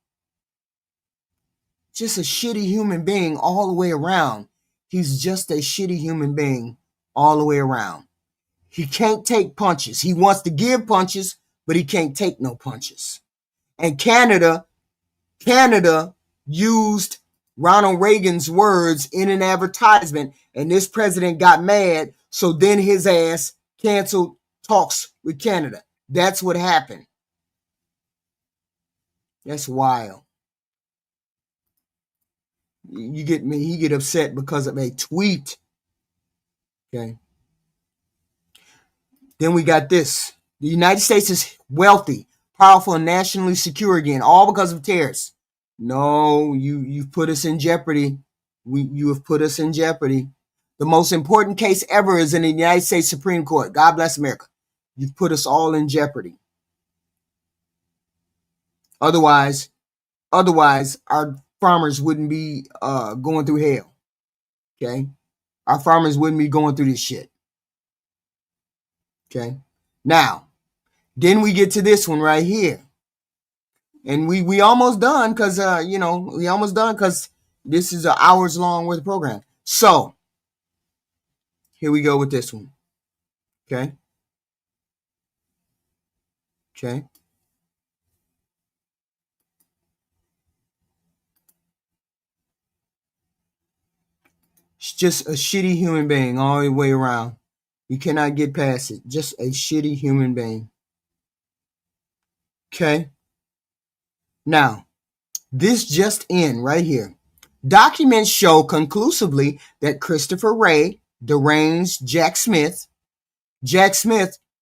Just a shitty human being all the way around. He's just a shitty human being all the way around. He can't take punches. He wants to give punches, but he can't take no punches. And Canada used Ronald Reagan's words in an advertisement, and this president got mad, so then his ass canceled talks with Canada. That's what happened. That's wild. You get me? He get upset because of a tweet. Okay. Then we got this. The United States is wealthy, powerful, and nationally secure again, all because of tariffs. No, you've put us in jeopardy. You have put us in jeopardy. The most important case ever is in the United States Supreme Court. God bless America. You've put us all in jeopardy. Otherwise, our farmers wouldn't be going through hell. Okay, our farmers wouldn't be going through this shit. Okay, now then we get to this one right here, and we almost done because we almost done because this is an hours long worth of program. So here we go with this one. Okay. Okay. It's just a shitty human being all the way around. You cannot get past it. Just a shitty human being. Okay. Now, this just in right here. Documents show conclusively that Christopher Wray deranged Jack Smith.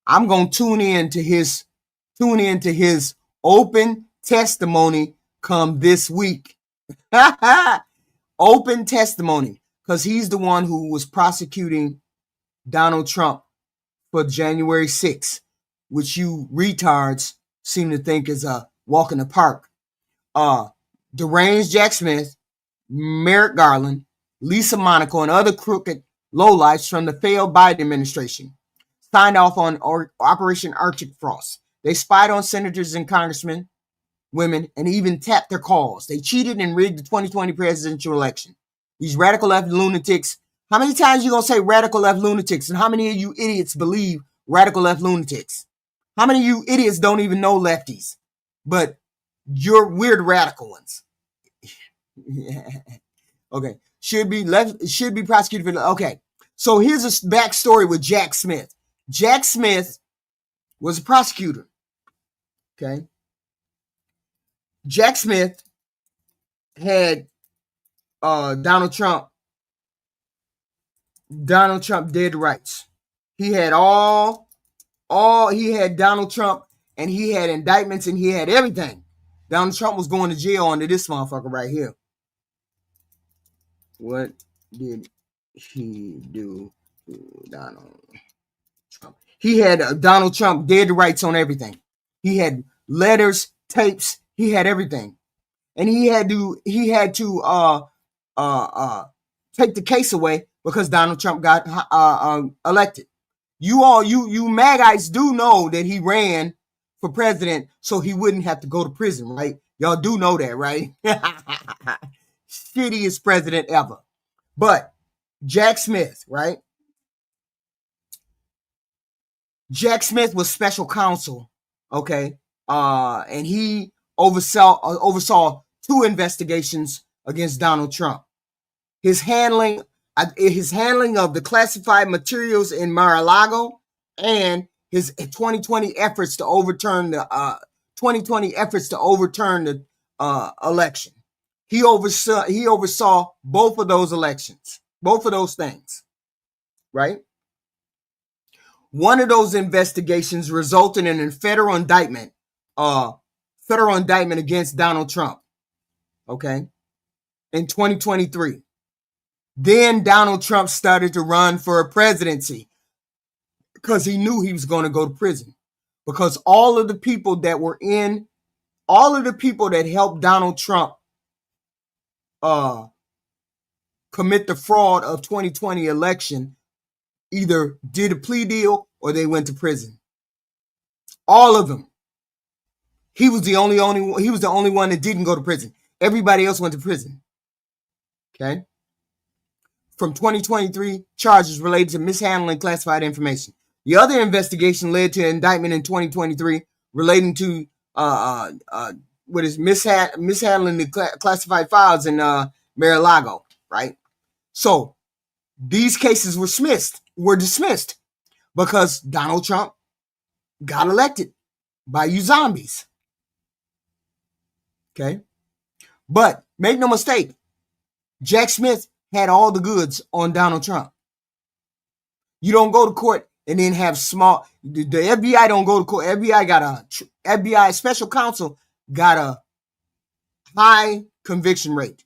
I'm gonna tune in to his open testimony come this week. Open testimony, because he's the one who was prosecuting Donald Trump for January 6th, which you retards seem to think is a walk in the park. Deranged Jack Smith, Merrick Garland, Lisa Monaco, and other crooked lowlifes from the failed Biden administration signed off on Operation Arctic Frost. They spied on senators and congressmen, women, and even tapped their calls. They cheated and rigged the 2020 presidential election. These radical left lunatics. How many times are you going to say radical left lunatics? And how many of you idiots believe radical left lunatics? How many of you idiots don't even know lefties? But you're weird radical ones. Okay. Should be prosecuted for. Okay. So here's a backstory with Jack Smith. Jack Smith was a prosecutor. Okay. Jack Smith had Donald Trump dead to rights. He had he had Donald Trump, and he had indictments, and he had everything. Donald Trump was going to jail under this motherfucker right here. What did he do to Donald Trump? He had Donald Trump dead to rights on everything. He had letters, tapes, he had everything. And he had to take the case away because Donald Trump got elected. You Magites do know that he ran for president so he wouldn't have to go to prison, right? Y'all do know that, right? Shittiest president ever. But Jack Smith, right? Jack Smith was special counsel, okay? And he oversaw 2 investigations against Donald Trump. His handling of the classified materials in Mar-a-Lago and his 2020 efforts to overturn the election. He oversaw both of those elections, both of those things, right? One of those investigations resulted in a federal indictment against Donald Trump, okay, in 2023. Then Donald Trump started to run for a presidency because he knew he was going to go to prison. Because all of the people that helped Donald Trump commit the fraud of 2020 election either did a plea deal or they went to prison. All of them. He was the only one that didn't go to prison. Everybody else went to prison. Okay? From 2023 charges related to mishandling classified information. The other investigation led to an indictment in 2023 relating to mishandling the classified files in Mar-a-Lago, right? So these cases were dismissed because Donald Trump got elected by you zombies. Okay? But make no mistake, Jack Smith had all the goods on Donald Trump. You don't go to court and then have the FBI don't go to court. FBI special counsel got a high conviction rate.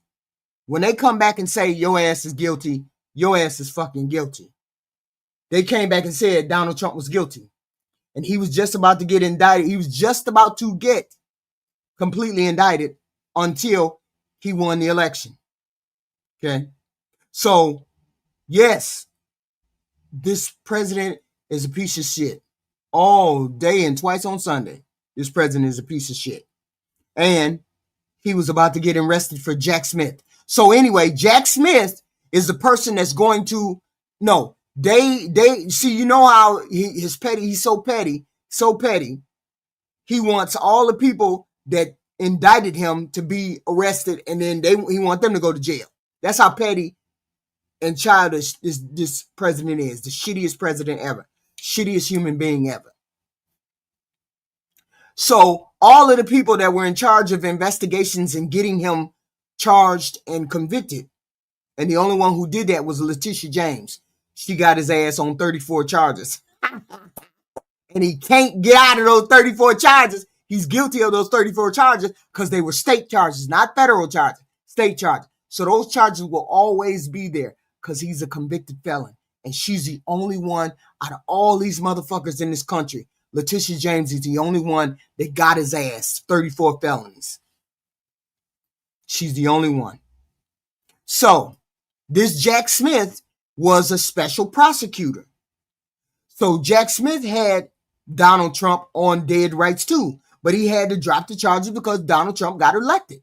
When they come back and say your ass is guilty, your ass is fucking guilty. They came back and said Donald Trump was guilty. And he was just about to get indicted. He was just about to get completely indicted until he won the election. Okay. So, yes, this president is a piece of shit. All day and twice on Sunday, this president is a piece of shit. And he was about to get arrested for Jack Smith. So anyway, Jack Smith is the person that's going to, no, they see, you know how he's so petty. He wants all the people that indicted him to be arrested, and then he wants them to go to jail. That's how petty and childish this president is. The shittiest president ever. Shittiest human being ever. So all of the people that were in charge of investigations and getting him charged and convicted, and the only one who did that was Letitia James. She got his ass on 34 charges. And he can't get out of those 34 charges. He's guilty of those 34 charges because they were state charges, not federal charges, state charges. So those charges will always be there because he's a convicted felon. And she's the only one out of all these motherfuckers in this country. Letitia James is the only one that got his ass 34 felonies. She's the only one. So this Jack Smith was a special prosecutor. So Jack Smith had Donald Trump on dead rights too, but he had to drop the charges because Donald Trump got elected.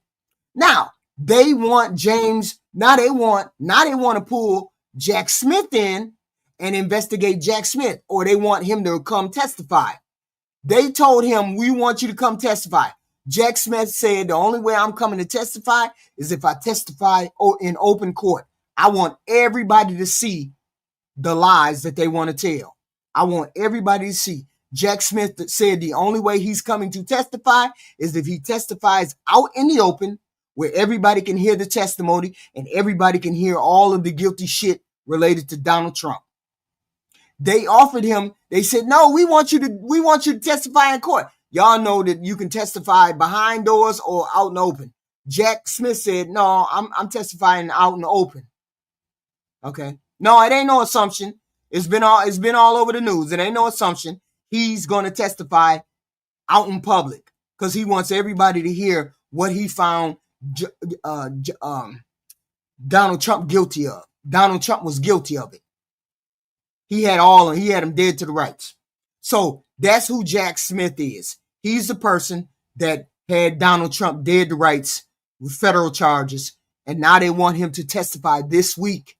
Now they want James. Now they want to pull Jack Smith in and investigate Jack Smith, or they want him to come testify. They told him, we want you to come testify. Jack Smith said, the only way I'm coming to testify is if I testify in open court. I want everybody to see the lies that they want to tell. I want everybody to see. Jack Smith said the only way he's coming to testify is if he testifies out in the open where everybody can hear the testimony and everybody can hear all of the guilty shit related to Donald Trump. They offered him, they said, no, we want you to testify in court. Y'all know that you can testify behind doors or out in the open. Jack Smith said, no, I'm testifying out in the open. Okay. No, it ain't no assumption. It's been all over the news. It ain't no assumption. He's going to testify out in public because he wants everybody to hear what he found Donald Trump guilty of. Donald Trump was guilty of it. He had him dead to the rights. So that's who Jack Smith is. He's the person that had Donald Trump dead to rights with federal charges, and now they want him to testify this week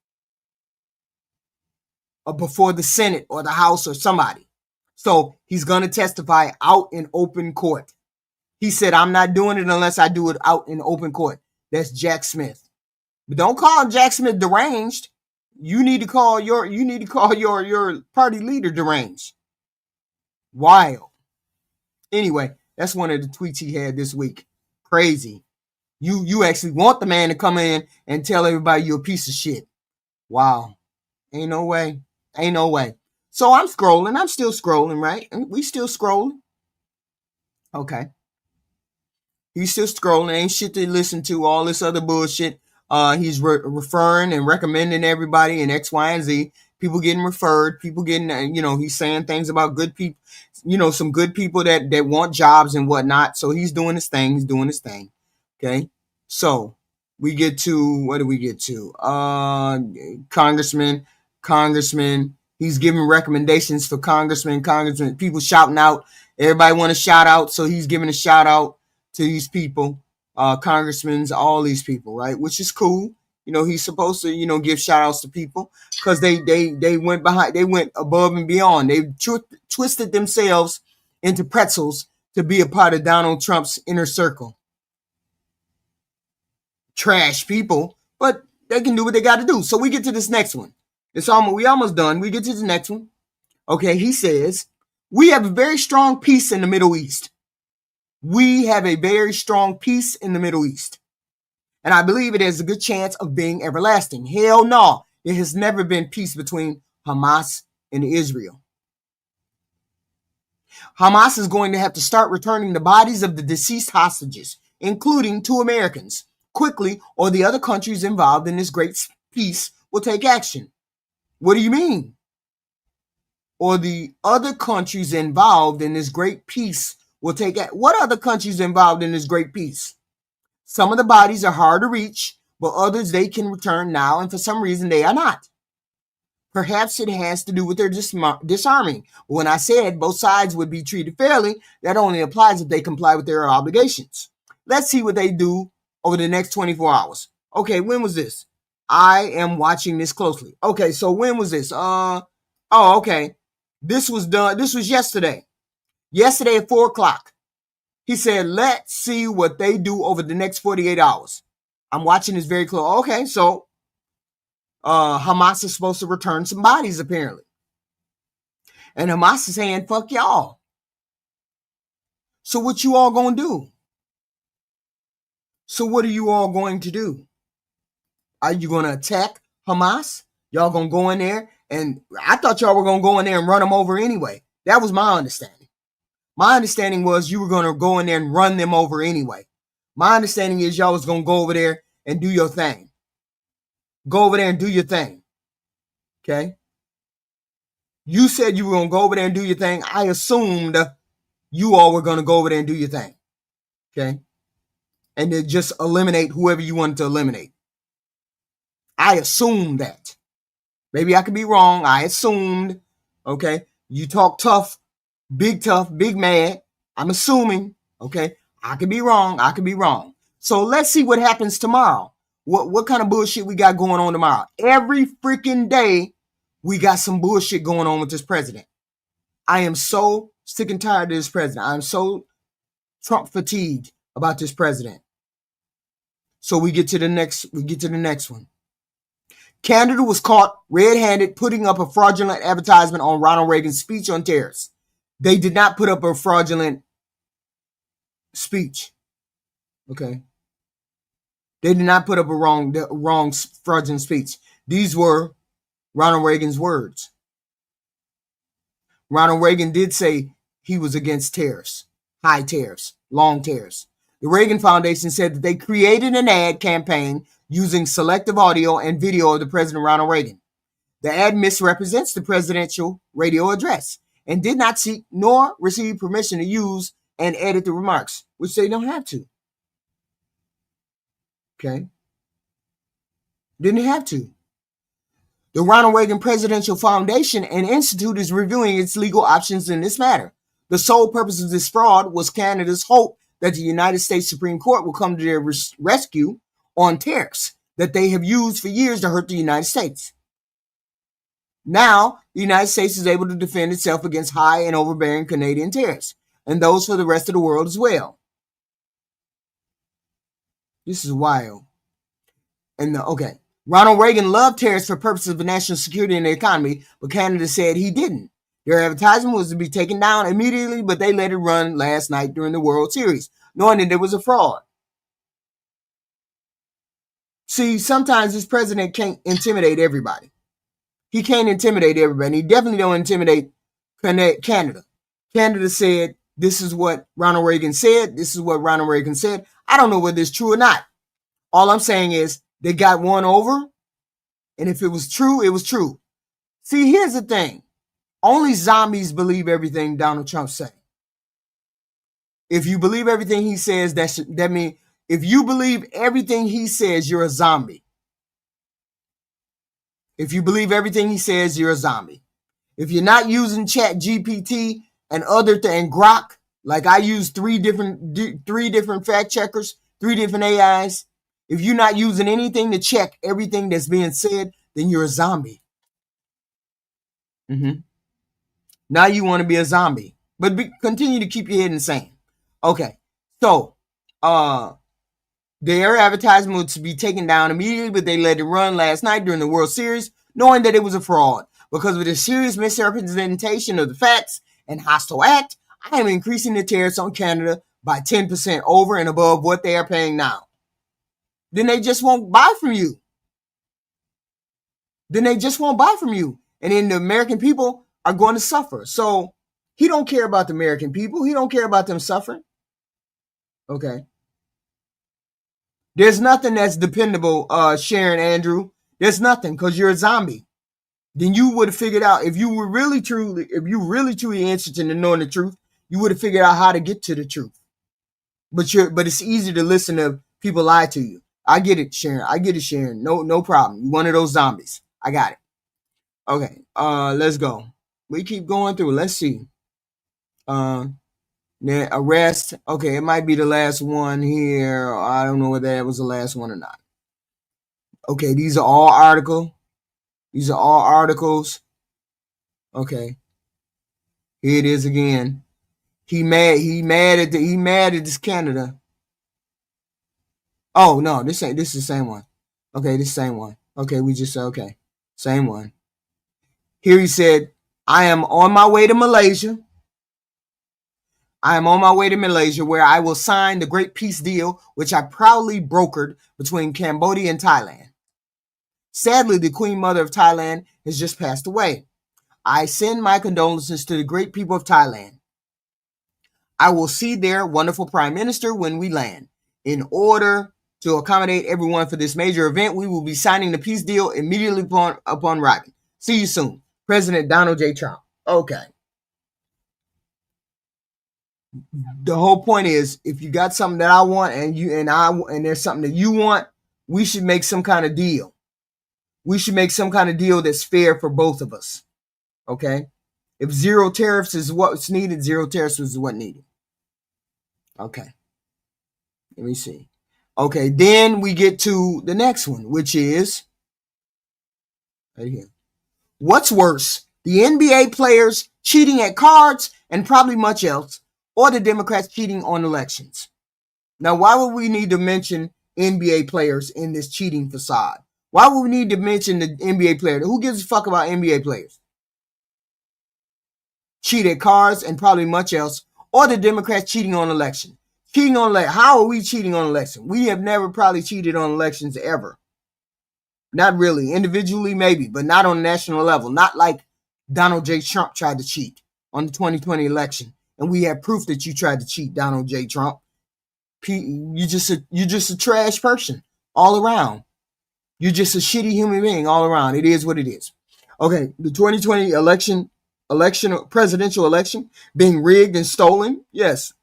or before the Senate or the House or somebody. So he's going to testify out in open court. He said, I'm not doing it unless I do it out in open court. That's Jack Smith. But don't call Jack Smith deranged. You need to call your party leader deranged. Wild. Anyway, that's one of the tweets he had this week. Crazy. You actually want the man to come in and tell everybody you're a piece of shit. Wow. Ain't no way. Ain't no way. So I'm scrolling. I'm still scrolling, right? We still scrolling. Okay. He's still scrolling. Ain't shit to listen to. All this other bullshit. He's referring and recommending everybody in X, Y, and Z. People getting referred. People getting, he's saying things about good people. Some good people that want jobs and whatnot. So he's doing his thing. He's doing his thing. Okay. So we get to, what do we get to? Congressman. He's giving recommendations for congressmen. People shouting out. Everybody want to shout out. So he's giving a shout out to these people. Congressmen, all these people, right? Which is cool. He's supposed to, give shout outs to people because they went above and beyond. They twisted themselves into pretzels to be a part of Donald Trump's inner circle. Trash people, but they can do what they got to do. So we get to this next one. We almost done. We get to the next one. Okay, he says, we have a very strong peace in the Middle East. We have a very strong peace in the Middle East. And I believe it has a good chance of being everlasting. Hell no. There has never been peace between Hamas and Israel. Hamas is going to have to start returning the bodies of the deceased hostages, including 2 Americans, quickly, or the other countries involved in this great peace will take action. What do you mean? Or the other countries involved in this great peace will take action. What other countries involved in this great peace? Some of the bodies are hard to reach, but others they can return now, and for some reason they are not. Perhaps it has to do with their disarming. When I said both sides would be treated fairly, that only applies if they comply with their obligations. Let's see what they do over the next 24 hours. Okay, when was this? I am watching this closely. Okay, so when was this? Okay. This was done. This was yesterday. Yesterday at 4 o'clock. He said, let's see what they do over the next 48 hours. I'm watching this very close. Okay, so Hamas is supposed to return some bodies, apparently. And Hamas is saying, fuck y'all. So what you all gonna do? So what are you all going to do? Are you gonna attack Hamas? Y'all gonna go in there? And I thought y'all were gonna go in there and run them over anyway. That was my understanding. My understanding was you were gonna go in there and run them over anyway. My understanding is y'all was gonna go over there and do your thing. Go over there and do your thing. Okay? You said you were going to go over there and do your thing. I assumed you all were going to go over there and do your thing. Okay? And then just eliminate whoever you wanted to eliminate. I assumed that. Maybe I could be wrong. I assumed. Okay? You talk tough, big mad. I'm assuming. Okay? I could be wrong. I could be wrong. So let's see what happens tomorrow. What kind of bullshit we got going on tomorrow? Every freaking day, we got some bullshit going on with this president. I am so sick and tired of this president. I'm so Trump fatigued about this president. So we get to the next one. Canada was caught red-handed putting up a fraudulent advertisement on Ronald Reagan's speech on terrorists. They did not put up a fraudulent speech. Okay. They did not put up a wrong fraudulent speech. These were Ronald Reagan's words. Ronald Reagan did say he was against tariffs, high tariffs, long tariffs. The Reagan Foundation said that they created an ad campaign using selective audio and video of the President Ronald Reagan. The ad misrepresents the presidential radio address and did not seek nor receive permission to use and edit the remarks, which they don't have to. Okay. Didn't have to. The Ronald Reagan Presidential Foundation and Institute is reviewing its legal options in this matter. The sole purpose of this fraud was Canada's hope that the United States Supreme Court will come to their rescue on tariffs that they have used for years to hurt the United States. Now, the United States is able to defend itself against high and overbearing Canadian tariffs, and those for the rest of the world as well. This is wild. Okay. Ronald Reagan loved tariffs for purposes of national security and the economy, but Canada said he didn't. Their advertisement was to be taken down immediately, but they let it run last night during the World Series, knowing that it was a fraud. See, sometimes this president can't intimidate everybody. He can't intimidate everybody. He definitely don't intimidate Canada. Canada said, this is what Ronald Reagan said. This is what Ronald Reagan said. I don't know whether it's true or not. All I'm saying is they got one over. And if it was true, it was true. See, here's the thing. Only zombies believe everything Donald Trump says. If you believe everything he says, that means if you believe everything he says, you're a zombie. If you believe everything he says, you're a zombie. If you're not using Chat GPT and and Grok, like I use three different fact checkers, 3 different AIs. If you're not using anything to check everything that's being said, then you're a zombie. Now you want to be a zombie, but continue to keep your head insane. Okay, so their advertisement was to be taken down immediately, but they let it run last night during the World Series, knowing that it was a fraud. Because of the serious misrepresentation of the facts and hostile act, I am increasing the tariffs on Canada by 10% over and above what they are paying now. Then they just won't buy from you. And then the American people are going to suffer. So he don't care about the American people. He don't care about them suffering. Okay. There's nothing that's dependable, Sharon Andrew. There's nothing, because you're a zombie. Then you would have figured out, if you really truly interested in knowing the truth, you would have figured out how to get to the truth. But it's easy to listen to People lie to you. I get it, Sharon. I get it, Sharon. No problem. You one of those zombies. I got it. Okay. Let's go. We keep going through. Let's see. Then arrest. Okay, it might be the last one here. I don't know whether that was the last one or not. Okay, these are all These are all articles. Okay. Here it is again. He mad at this Canada. Oh no, this is the same one. Okay, this same one. Okay, we just said okay. Same one. Here he said, I am on my way to Malaysia. I am on my way to Malaysia where I will sign the great peace deal which I proudly brokered between Cambodia and Thailand. Sadly, the Queen Mother of Thailand has just passed away. I send my condolences to the great people of Thailand. I will see their wonderful Prime Minister when we land. In order to accommodate everyone for this major event, we will be signing the peace deal immediately upon arriving. See you soon. President Donald J. Trump. Okay. The whole point is, if you got something that I want and there's something that you want, we should make some kind of deal. We should make some kind of deal that's fair for both of us. Okay? If zero tariffs is what's needed, zero tariffs is what's needed. Okay. Let me see. Okay, then we get to the next one, which is right here. What's worse, the NBA players cheating at cards and probably much else, or the Democrats cheating on elections? Now, why would we need to mention NBA players in this cheating facade? Why would we need to mention the NBA players? Who gives a fuck about NBA players? Cheat at cards and probably much else, or the Democrats cheating on election. Cheating on election. How are we cheating on election? We have never probably cheated on elections ever. Not really. Individually, maybe, but not on a national level. Not like Donald J. Trump tried to cheat on the 2020 election. And we have proof that you tried to cheat, Donald J. Trump. You're just a trash person all around. You're just a shitty human being all around. It is what it is. Okay, the 2020 presidential election being rigged and stolen. Yes,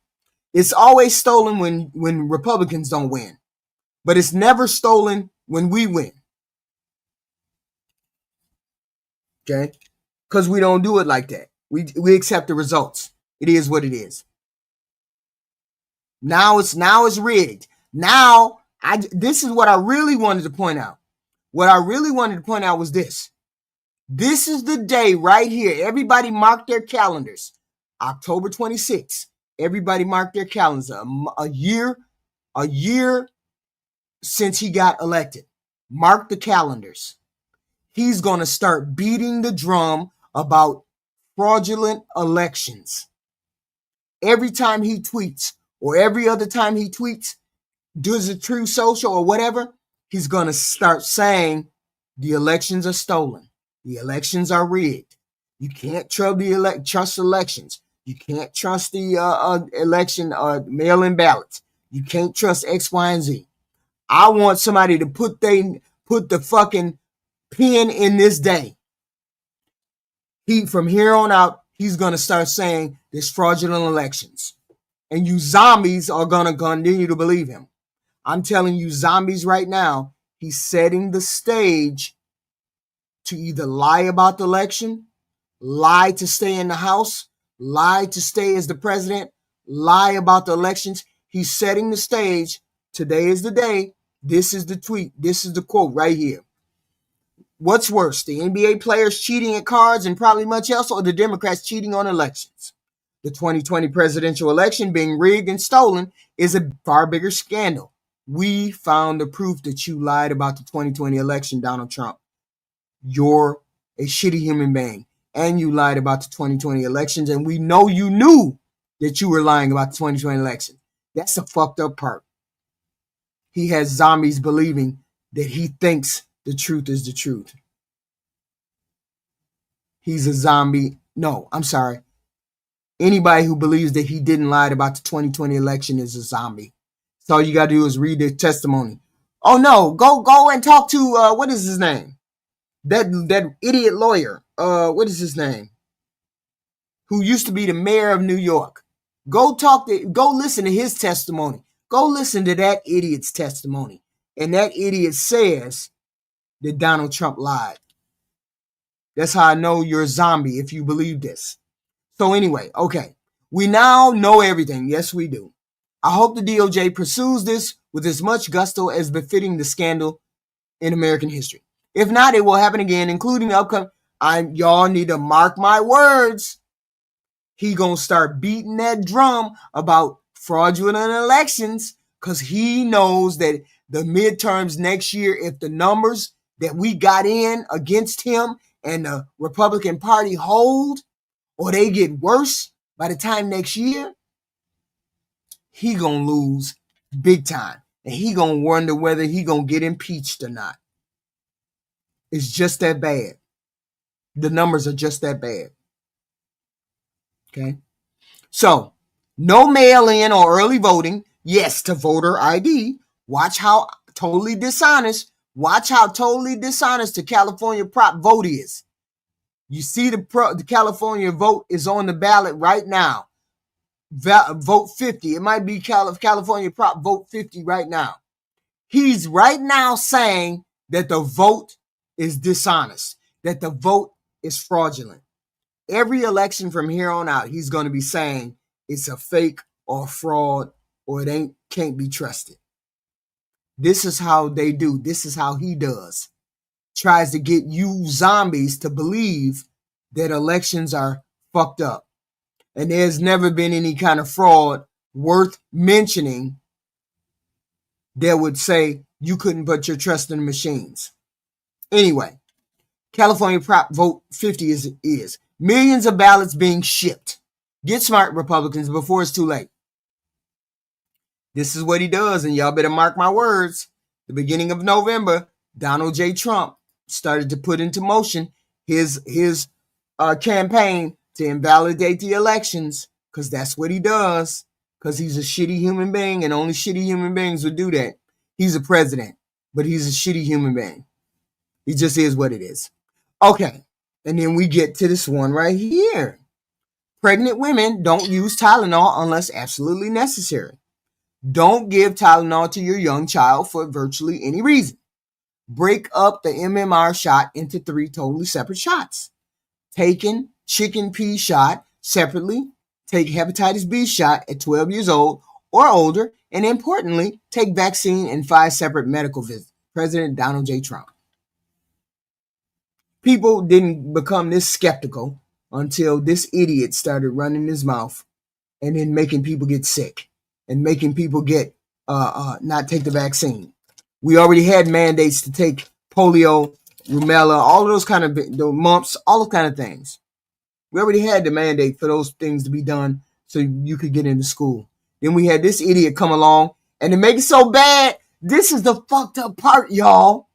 it's always stolen when Republicans don't win, but it's never stolen when we win. Okay, because we don't do it like that. We accept the results. It is what it is. Now it's rigged. Now this is what I really wanted to point out. What I really wanted to point out was this. This is the day right here. Everybody mark their calendars. October 26th. Everybody mark their calendars. A year since he got elected. Mark the calendars. He's going to start beating the drum about fraudulent elections. Every time he tweets, or every other time he tweets, does a True Social or whatever, he's going to start saying the elections are stolen. The elections are rigged. You can't trust elections. You can't trust the election mail-in ballots. You can't trust X, Y, and Z. I want somebody to put the fucking pin in this day. From here on out, he's going to start saying there's fraudulent elections. And you zombies are going to continue to believe him. I'm telling you zombies right now, he's setting the stage to either lie about the election, lie to stay in the House, lie to stay as the president, lie about the elections. He's setting the stage. Today is the day. This is the tweet. This is the quote right here. What's worse, the NBA players cheating at cards and probably much else, or the Democrats cheating on elections? The 2020 presidential election being rigged and stolen is a far bigger scandal. We found the proof that you lied about the 2020 election, Donald Trump. You're a shitty human being, and you lied about the 2020 elections, and we know you knew that you were lying about the 2020 election. That's the fucked up part. He has zombies believing that he thinks the truth is the truth. He's a zombie. No, I'm sorry. Anybody who believes that he didn't lie about the 2020 election is a zombie. So all you got to do is read the testimony. Oh no, go and talk to what is his name? That idiot lawyer. What is his name? Who used to be the mayor of New York. Go listen to his testimony. Go listen to that idiot's testimony. And that idiot says that Donald Trump lied. That's how I know you're a zombie if you believe this. So anyway, okay. We now know everything. Yes, we do. I hope the DOJ pursues this with as much gusto as befitting the scandal in American history. If not, it will happen again, including the upcoming. Y'all need to mark my words. He gonna start beating that drum about fraudulent elections because he knows that the midterms next year, if the numbers that we got in against him and the Republican Party hold, or they get worse by the time next year, he gonna lose big time. And he gonna wonder whether he gonna get impeached or not. It's just that bad. The numbers are just that bad. Okay? So, no mail-in or early voting. Yes to voter ID. Watch how totally dishonest. Watch how totally dishonest the California prop vote is. You see the California vote is on the ballot right now. Vote 50. It might be California prop vote 50 right now. He's right now saying that the vote is dishonest, that the vote is fraudulent. Every election from here on out, he's going to be saying it's a fake or a fraud or it can't be trusted. This is how they do. This is how he does. Tries to get you zombies to believe that elections are fucked up. And there's never been any kind of fraud worth mentioning that would say you couldn't put your trust in the machines. Anyway, California Prop Vote 50 is millions of ballots being shipped. Get smart, Republicans, before it's too late. This is what he does, and y'all better mark my words. The beginning of November, Donald J. Trump started to put into motion his campaign to invalidate the elections, because that's what he does, because he's a shitty human being, and only shitty human beings would do that. He's a president, but he's a shitty human being. He just is what it is. Okay, and then we get to this one right here. Pregnant women don't use Tylenol unless absolutely necessary. Don't give Tylenol to your young child for virtually any reason. Break up the MMR shot into 3 totally separate shots. Taking chicken pea shot separately. Take hepatitis B shot at 12 years old or older. And importantly, take vaccine in 5 separate medical visits. President Donald J. Trump. People didn't become this skeptical until this idiot started running his mouth and then making people get sick and making people get not take the vaccine. We already had mandates to take polio, rubella, all of those kind of the mumps, all those kind of things. We already had the mandate for those things to be done so you could get into school. Then we had this idiot come along, and to make it so bad, this is the fucked up part, y'all.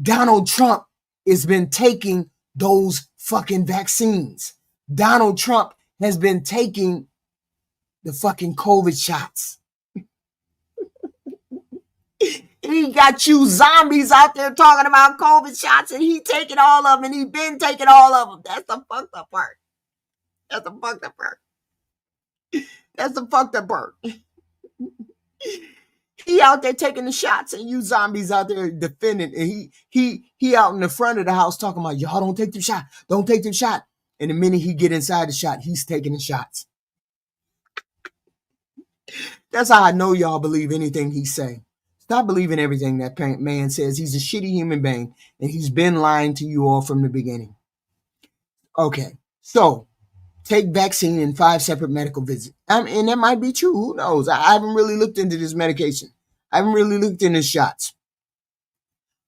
Donald Trump has been taking those fucking vaccines. Donald Trump has been taking the fucking COVID shots. He got you zombies out there talking about COVID shots, and he taking all of them, and he been taking all of them. That's the fucked up part. That's the fucked up part. That's the fucked up part. He out there taking the shots, and you zombies out there defending. And he out in the front of the house talking about, y'all don't take the shot. Don't take the shot. And the minute he get inside the shot, he's taking the shots. That's how I know y'all believe anything he say. Stop believing everything that man says. He's a shitty human being, and he's been lying to you all from the beginning. Okay, so take vaccine in 5 separate medical visits. And that might be true. Who knows? I haven't really looked into this medication. I haven't really looked into shots.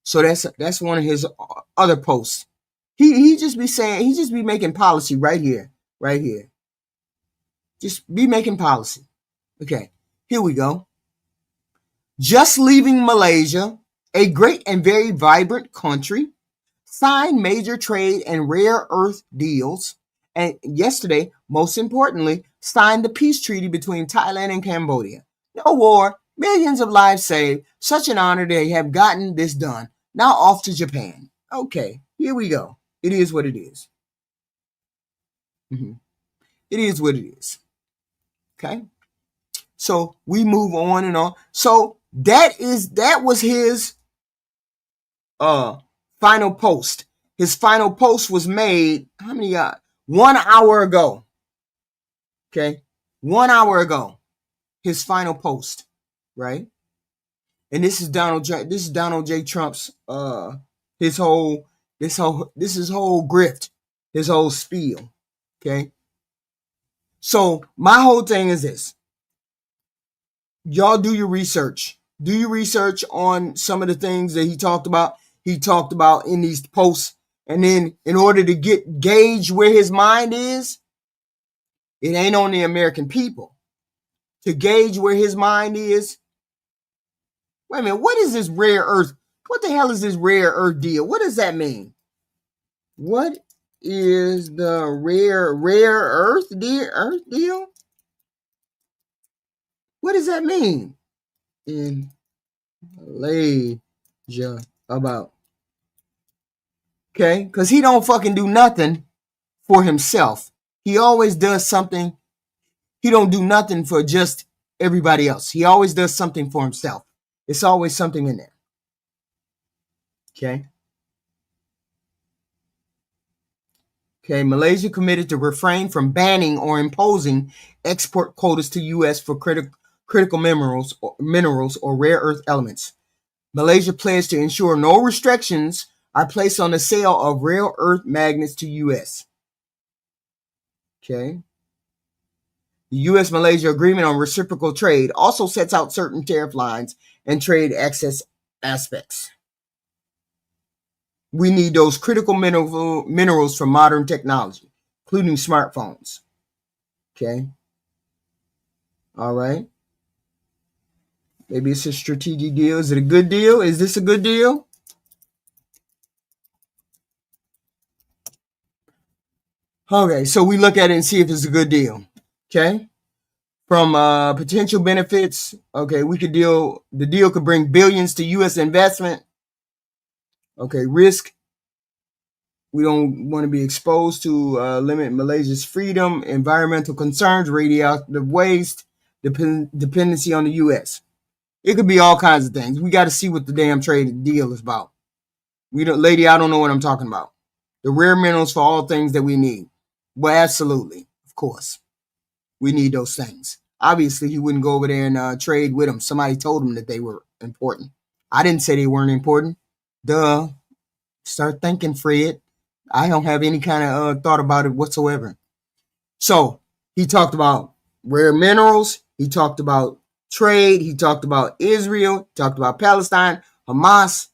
So that's one of his other posts. He just be saying, he just be making policy right here. Just be making policy. Okay, here we go. Just leaving Malaysia, a great and very vibrant country, signed major trade and rare earth deals, and yesterday, most importantly, signed the peace treaty between Thailand and Cambodia. No war, millions of lives saved. Such an honor they have gotten this done. Now off to Japan. Okay, here we go. It is what it is. It is what it is. Okay? So we move on and on. So that was his final post. His final post was made how many 1 hour ago. Okay, 1 hour ago. His final post, right? And this is Donald J. Trump's his whole grift, his whole spiel. Okay. So my whole thing is this. Y'all do your research. Do your research on some of the things that he talked about. He talked about in these posts. And then in order to gauge where his mind is, it ain't on the American people. To gauge where his mind is. Wait a minute, what is this rare earth? What the hell is this rare earth deal? What does that mean? What is the rare earth deal? What does that mean? In Malaysia about. Okay, because he don't fucking do nothing for himself. He always does something. He don't do nothing for just everybody else. He always does something for himself. It's always something in there. Okay. Okay, Malaysia committed to refrain from banning or imposing export quotas to U.S. for critical minerals or rare earth elements. Malaysia pledged to ensure no restrictions are placed on the sale of rare earth magnets to U.S. Okay. The U.S.-Malaysia Agreement on Reciprocal Trade also sets out certain tariff lines and trade access aspects. We need those critical minerals for modern technology, including smartphones. Okay. All right. Maybe it's a strategic deal. Is it a good deal? Is this a good deal? Okay, so we look at it and see if it's a good deal. Okay. From potential benefits, okay, the deal could bring billions to U.S. investment. Okay, risk. We don't want to be exposed to limit Malaysia's freedom, environmental concerns, radioactive waste, dependency on the U.S. It could be all kinds of things. We got to see what the damn trade deal is about. Lady, I don't know what I'm talking about. The rare minerals for all things that we need. Well, absolutely, of course, we need those things. Obviously, he wouldn't go over there and trade with them. Somebody told him that they were important. I didn't say they weren't important. Duh. Start thinking, Fred. I don't have any kind of thought about it whatsoever. So he talked about rare minerals. He talked about trade. He talked about Israel. He talked about Palestine, Hamas.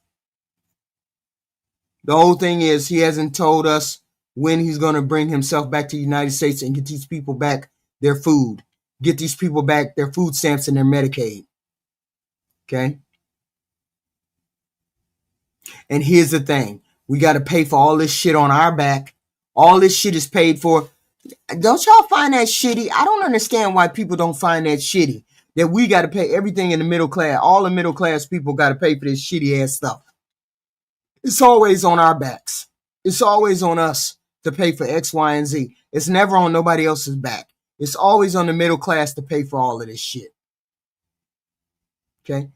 The whole thing is he hasn't told us when he's going to bring himself back to the United States and get these people back their food. Get these people back their food stamps and their Medicaid. Okay? And here's the thing. We got to pay for all this shit on our back. All this shit is paid for. Don't y'all find that shitty? I don't understand why people don't find that shitty. That we got to pay everything in the middle class. All the middle class people got to pay for this shitty ass stuff. It's always on our backs. It's always on us to pay for X, Y, and Z. It's never on nobody else's back. It's always on the middle class to pay for all of this shit. Okay?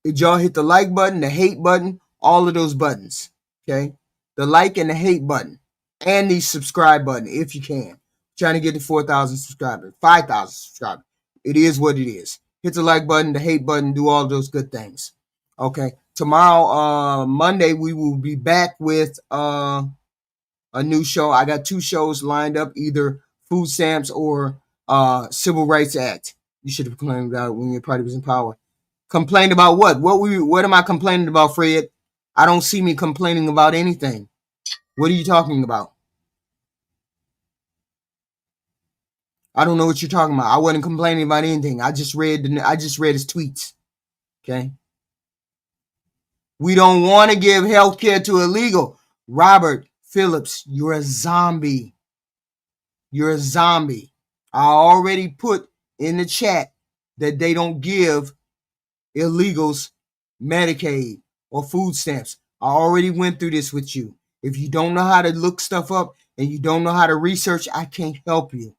Did y'all hit the like button, the hate button, all of those buttons? Okay? The like and the hate button. And the subscribe button, if you can. Trying to get to 4,000 subscribers, 5,000 subscribers. It is what it is. Hit the like button, the hate button, do all those good things. Okay? Tomorrow, Monday, we will be back with a new show. I got 2 shows lined up, either food stamps or Civil Rights Act. You should have complained about it when your party was in power. Complained about what? What am I complaining about, Fred? I don't see me complaining about anything. What are you talking about? I don't know what you're talking about. I wasn't complaining about anything. I just read his tweets. Okay? We don't want to give health care to illegal. Robert Phillips, you're a zombie. You're a zombie. I already put in the chat that they don't give illegals Medicaid or food stamps. I already went through this with you. If you don't know how to look stuff up and you don't know how to research, I can't help you.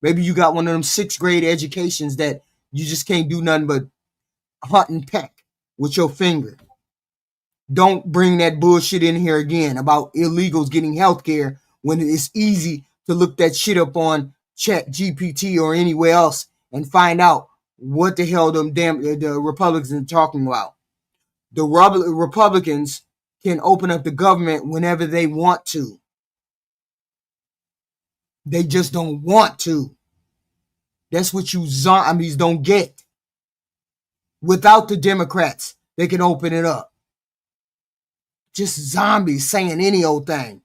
Maybe you got one of them 6th grade educations that You just can't do nothing but hunt and peck with your finger. Don't bring that bullshit in here again about illegals getting health care when it's easy to look that shit up on Chat GPT or anywhere else and find out what the hell the Republicans are talking about. The Republicans can open up the government whenever they want to. They just don't want to. That's what you zombies don't get. Without the Democrats, they can open it up. Just zombies saying any old thing.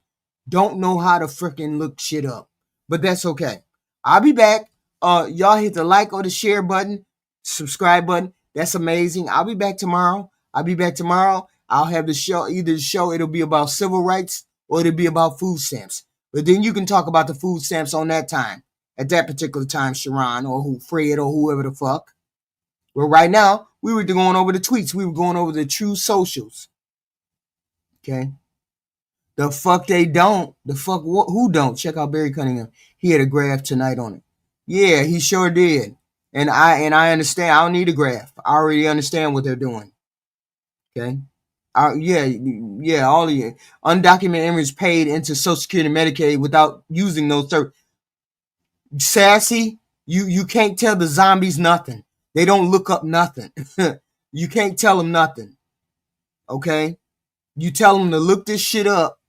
Don't know how to freaking look shit up. But that's okay. I'll be back. Y'all hit the like or the share button, subscribe button. That's amazing. I'll be back tomorrow. I'll have the show, it'll be about civil rights or it'll be about food stamps. But then you can talk about the food stamps on that time. At that particular time, Sharon or Fred or whoever the fuck. Well, right now, we were going over the tweets. We were going over the true socials. Okay. The fuck they don't. The fuck who don't? Check out Barry Cunningham. He had a graph tonight on it. Yeah, he sure did. And I understand. I don't need a graph. I already understand what they're doing. Okay. Yeah. All of you undocumented immigrants paid into Social Security and Medicaid without using those services. Sassy, you can't tell the zombies nothing. They don't look up nothing. You can't tell them nothing. Okay. You tell them to look this shit up,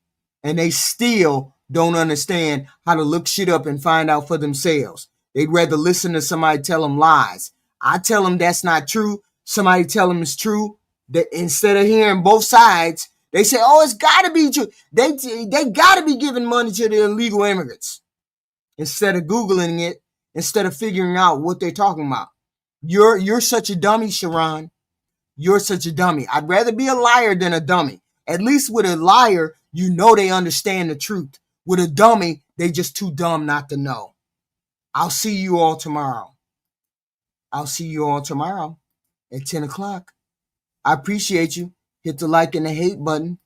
and they still don't understand how to look shit up and find out for themselves. They'd rather listen to somebody tell them lies. I tell them that's not true. Somebody tell them it's true. That instead of hearing both sides, they say, "Oh, it's got to be true." They got to be giving money to the illegal immigrants instead of Googling it, instead of figuring out what they're talking about. You're such a dummy, Sharon. You're such a dummy. I'd rather be a liar than a dummy. At least with a liar, you know they understand the truth. With a dummy, they just too dumb not to know. I'll see you all tomorrow. At 10 o'clock. I appreciate you. Hit the like and the hate button.